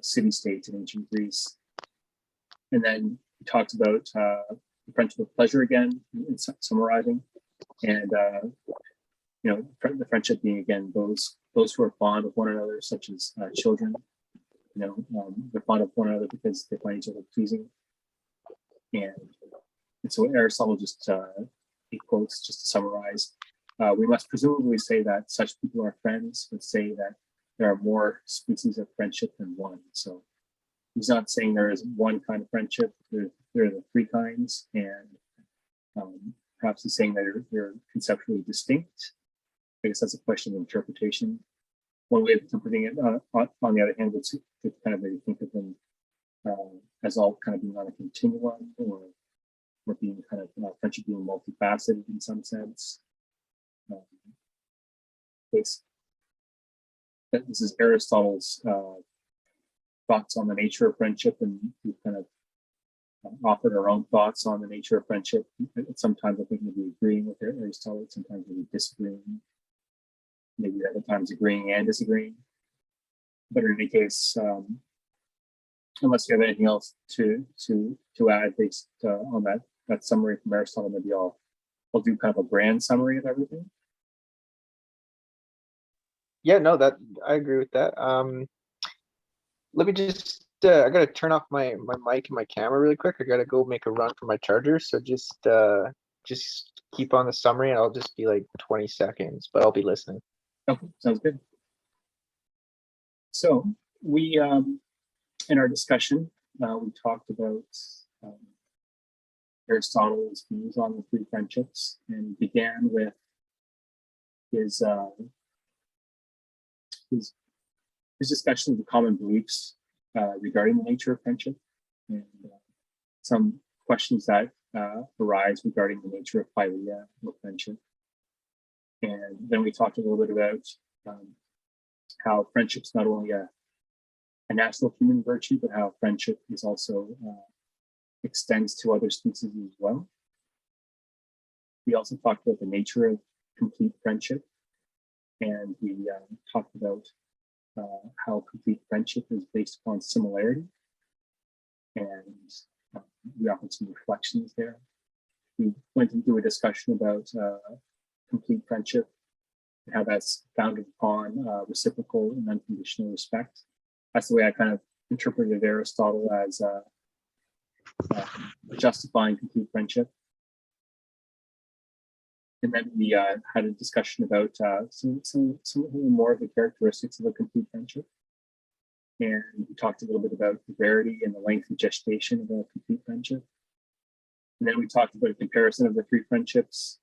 city-states in ancient Greece. And then he talks about the friendship of pleasure again, in summarizing, and you know, the friendship being again those who are fond of one another, such as children. You know, they're fond of one another because they find each other pleasing. And so Aristotle just he quotes, just to summarize, we must presumably say that such people are friends, but say that there are more species of friendship than one. So he's not saying there is one kind of friendship, there are the three kinds, and perhaps he's saying that they're conceptually distinct. I guess that's a question of interpretation. One way of interpreting it, on the other hand, would kind of maybe think of them as all kind of being on a continuum, or being kind of friendship being multifaceted in some sense. This is Aristotle's thoughts on the nature of friendship, and we kind of offered our own thoughts on the nature of friendship. Sometimes I think maybe agreeing with Aristotle, sometimes maybe disagreeing, maybe other times agreeing and disagreeing. But in any case, unless you have anything else to add based on that summary from Aristotle, maybe I'll do kind of a grand summary of everything. Yeah, no, that I agree with that. Let me just I gotta turn off my mic and my camera really quick. I gotta go make a run for my charger. So just keep on the summary, and I'll just be like 20 seconds, but I'll be listening. Okay, sounds good. So we in our discussion, we talked about Aristotle's views on the three friendships, and began with his discussion of the common beliefs regarding the nature of friendship, and some questions that arise regarding the nature of Philia or friendship. And then we talked a little bit about how friendship's not only a natural human virtue, but how friendship is also extends to other species as well. We also talked about the nature of complete friendship, and we talked about how complete friendship is based upon similarity, and we offered some reflections there. We went into a discussion about complete friendship and how that's founded upon reciprocal and unconditional respect. That's the way I kind of interpreted Aristotle as justifying complete friendship. And then we had a discussion about some more of the characteristics of a complete friendship. And we talked a little bit about the rarity and the length of gestation of a complete friendship. And then we talked about a comparison of the three friendships.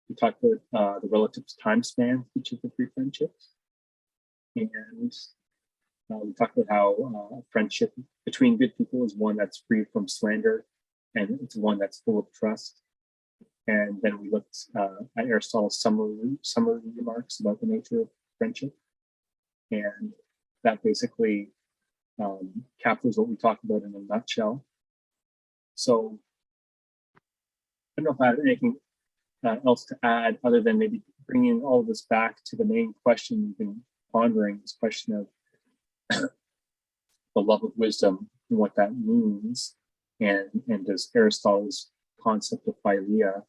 We talked about the relative time span of each of the three friendships. And we talked about how a friendship between good people is one that's free from slander, and it's one that's full of trust. And then we looked at Aristotle's summary remarks about the nature of friendship. And that basically captures what we talked about in a nutshell. So I don't know if I have anything else to add other than maybe bringing all of this back to the main question we've been pondering, this question of the love of wisdom and what that means, and does Aristotle's concept of Philia,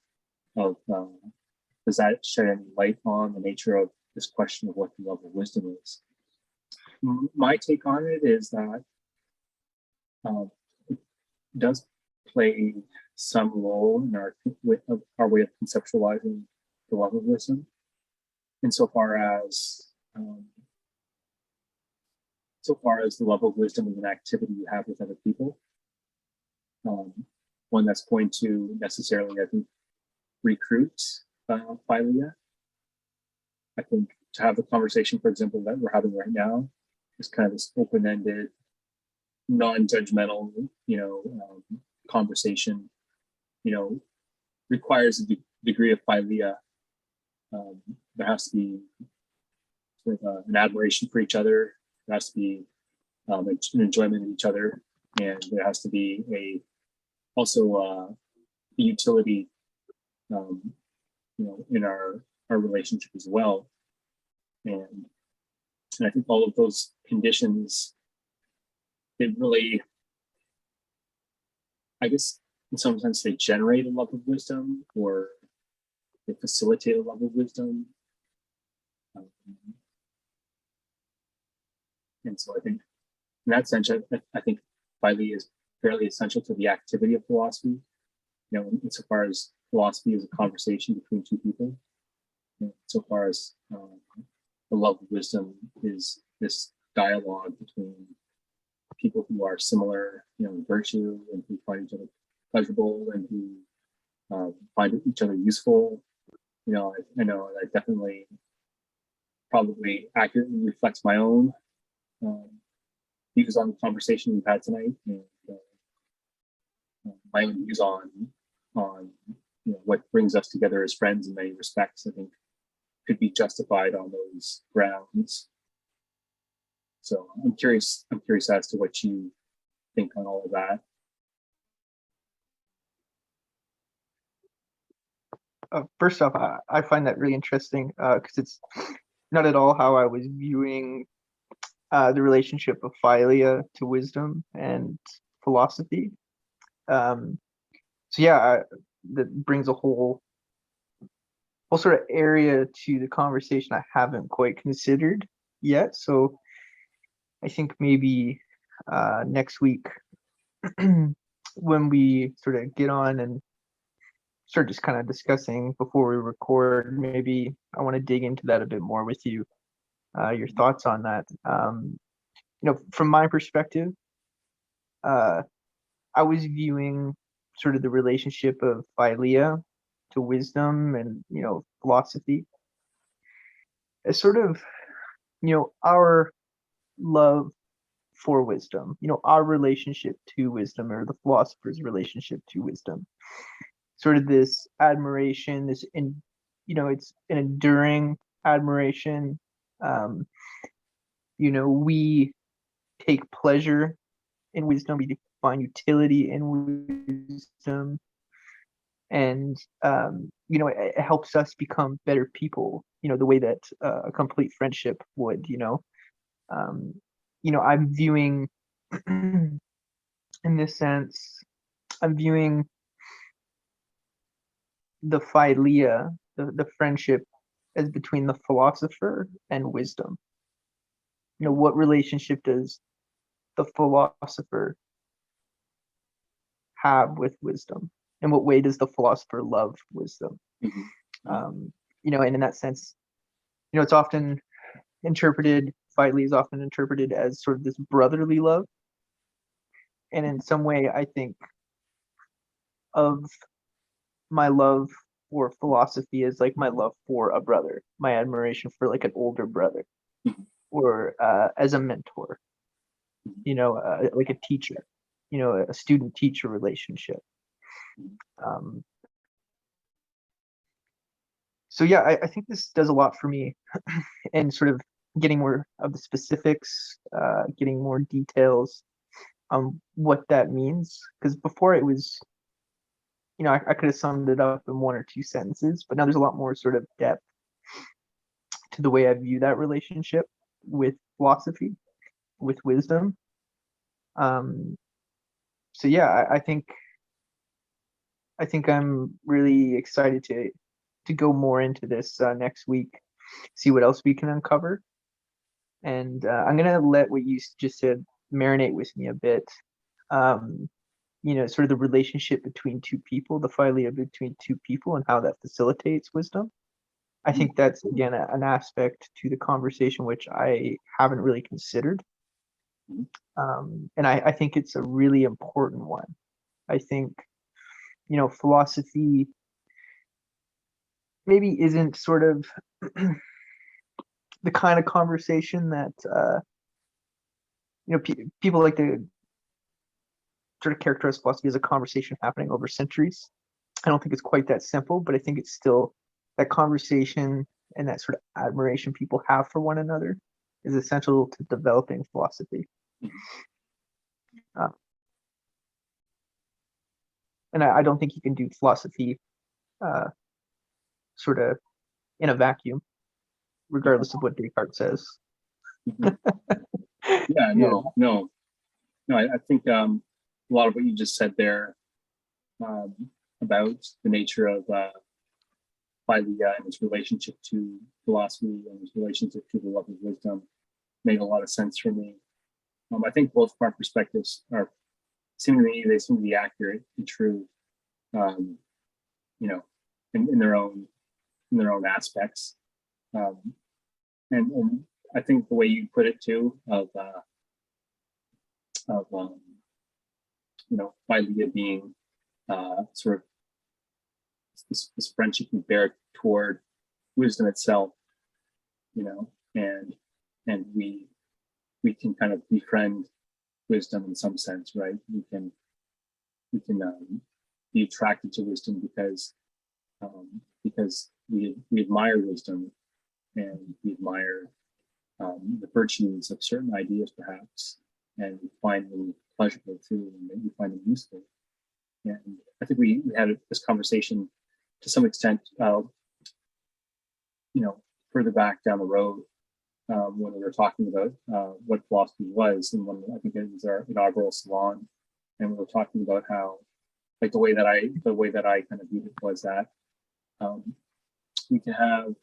does that shed any light on the nature of this question of what the love of wisdom is? My take on it is that it does play some role in our way of conceptualizing the love of wisdom, insofar as the love of wisdom is an activity you have with other people, one that's going to necessarily, I think, recruit Philia. I think to have the conversation, for example, that we're having right now, is kind of this open-ended, non-judgmental, conversation, requires a degree of Philia. There has to be sort of an admiration for each other. There has to be an enjoyment of each other, and there has to be also a utility, in our relationship as well. And I think all of those conditions, they really, I guess, in some sense, they generate a love of wisdom, or they facilitate a love of wisdom. And so I think in that sense, I think Philia is fairly essential to the activity of philosophy, insofar as philosophy is a conversation between two people, so far as the love of wisdom is this dialogue between people who are similar, in virtue, and who find each other pleasurable, and who find each other useful. I know that definitely probably accurately reflects my own views on the conversation we've had tonight, and my own views on what brings us together as friends in many respects. I think could be justified on those grounds. So I'm curious as to what you think on all of that. First off, I find that really interesting because it's not at all how I was viewing the relationship of Philia to wisdom and philosophy. So yeah, that brings a whole sort of area to the conversation I haven't quite considered yet. So I think maybe next week when we sort of get on and start just kind of discussing before we record, maybe I want to dig into that a bit more with you, your thoughts on that. From my perspective, I was viewing sort of the relationship of Philia to wisdom and, philosophy as sort of, our love for wisdom, our relationship to wisdom, or the philosopher's relationship to wisdom. Sort of this admiration, it's an enduring admiration. We take pleasure in wisdom, we find utility in wisdom, and it helps us become better people, the way that a complete friendship would. I'm viewing in this sense, I'm viewing the Philia, the friendship, as between the philosopher and wisdom. What relationship does the philosopher have with wisdom? In what way does the philosopher love wisdom? Mhm. And in that sense, it's often interpreted, Philia is often interpreted as sort of this brotherly love. And in some way, I think of my love for philosophy as like my love for a brother, my admiration for like an older brother, or as a mentor, like a teacher, a student-teacher relationship. So yeah, I think this does a lot for me, and sort of getting more of the specifics, getting more details on what that means. Because before it was, I could have summed it up in one or two sentences, but now there's a lot more sort of depth to the way I view that relationship with philosophy, with wisdom. So yeah, I think I'm really excited to go more into this next week, see what else we can uncover. And I'm gonna let what you just said marinate with me a bit. Sort of the relationship between two people, the philia between two people, and how that facilitates wisdom. I think that's again an aspect to the conversation which I haven't really considered. And I think it's a really important one. I think, philosophy maybe isn't sort of the kind of conversation that people like to sort of characterize philosophy as a conversation happening over centuries. I don't think it's quite that simple, but I think it's still that conversation and that sort of admiration people have for one another is essential to developing philosophy. And I don't think you can do philosophy sort of in a vacuum, regardless of what Descartes says. Yeah, no. I think a lot of what you just said there about the nature of Philia and its relationship to philosophy and its relationship to the love of wisdom made a lot of sense for me. I think both of our perspectives seem to be accurate and true, in their own aspects. And I think the way you put it too of Philia being sort of this friendship we bear toward wisdom itself, and we can kind of befriend wisdom in some sense, right? We can be attracted to wisdom because we admire wisdom, and we admire the virtues of certain ideas, perhaps, and we find them pleasurable too, and we find them useful. And I think we had this conversation to some extent, further back down the road when we were talking about what philosophy was, and I think it was our inaugural salon, and we were talking about how, like the way that I kind of viewed it was that we can have,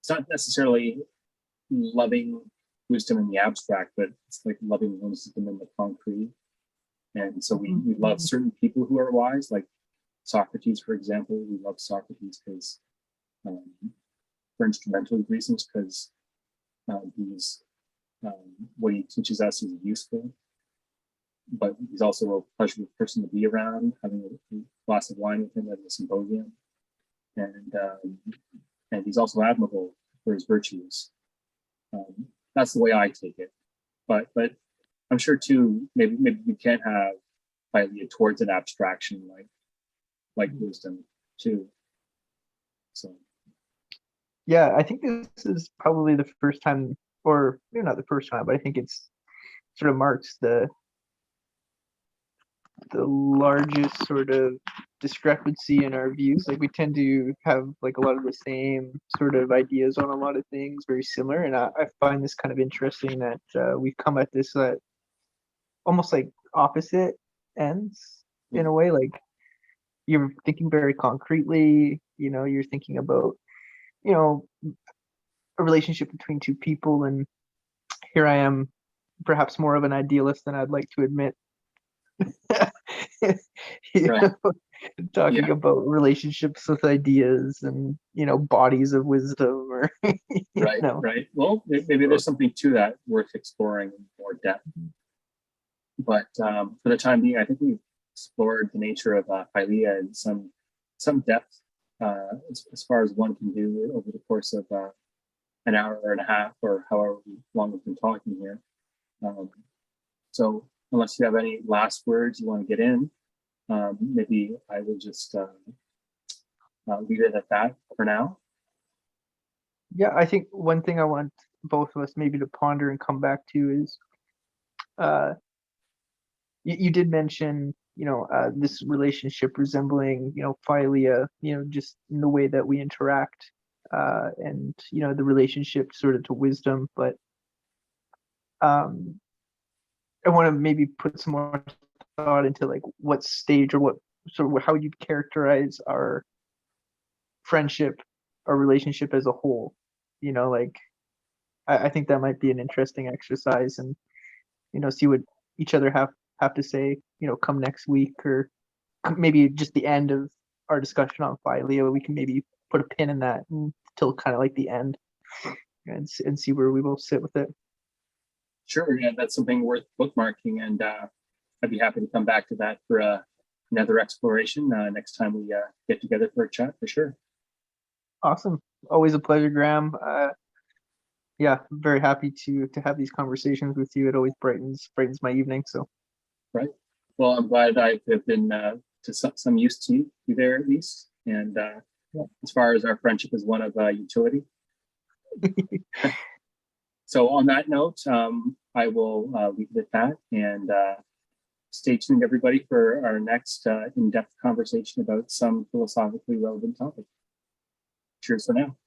it's not necessarily loving wisdom in the abstract, but it's like loving wisdom in the concrete. And so we love certain people who are wise, like Socrates, for example. We love Socrates because for instrumental reasons, because he's what he teaches us is useful, but he's also a pleasurable person to be around, having a glass of wine with him at a symposium, and he's also admirable for his virtues. That's the way I take it, but I'm sure too, maybe you can have Philia towards an abstraction like wisdom too. So yeah, I think this is probably the first time, or maybe not the first time, but I think it's sort of marks the largest sort of discrepancy in our views. Like we tend to have like a lot of the same sort of ideas on a lot of things, very similar. And I find this kind of interesting that we've come at this at almost like opposite ends in a way. Like you're thinking very concretely, you're thinking about, a relationship between two people, and here I am, perhaps more of an idealist than I'd like to admit. you Right. know, talking Yeah. about relationships with ideas and, bodies of wisdom or, you Right. know. Right. Well, maybe there's something to that worth exploring in more depth. But for the time being, I think we've explored the nature of Philia in some depth, as far as one can do over the course of an hour and a half or however long we've been talking here. So unless you have any last words you want to get in, maybe I will just leave it at that for now. Yeah, I think one thing I want both of us maybe to ponder and come back to is uh, you did mention, this relationship resembling, philia, just in the way that we interact, and, the relationship sort of to wisdom. But um, I want to maybe put some more thought into like what stage or what sort of how you'd characterize our friendship, our relationship as a whole. Like I think that might be an interesting exercise, and see what each other have to say. Come next week, or maybe just the end of our discussion on Philia. We can maybe put a pin in that until kind of like the end, and see where we both sit with it. Sure, yeah, that's something worth bookmarking, and I'd be happy to come back to that for another exploration next time we get together for a chat, for sure. Awesome, always a pleasure, Graham. Yeah, I'm very happy to have these conversations with you. It always brightens my evening. So Right. Well, I'm glad I have been to some use to you there at least. And yeah. as far as our friendship is one of utility. So on that note, I will leave it at that, and stay tuned, everybody, for our next in-depth conversation about some philosophically relevant topic. Cheers for now.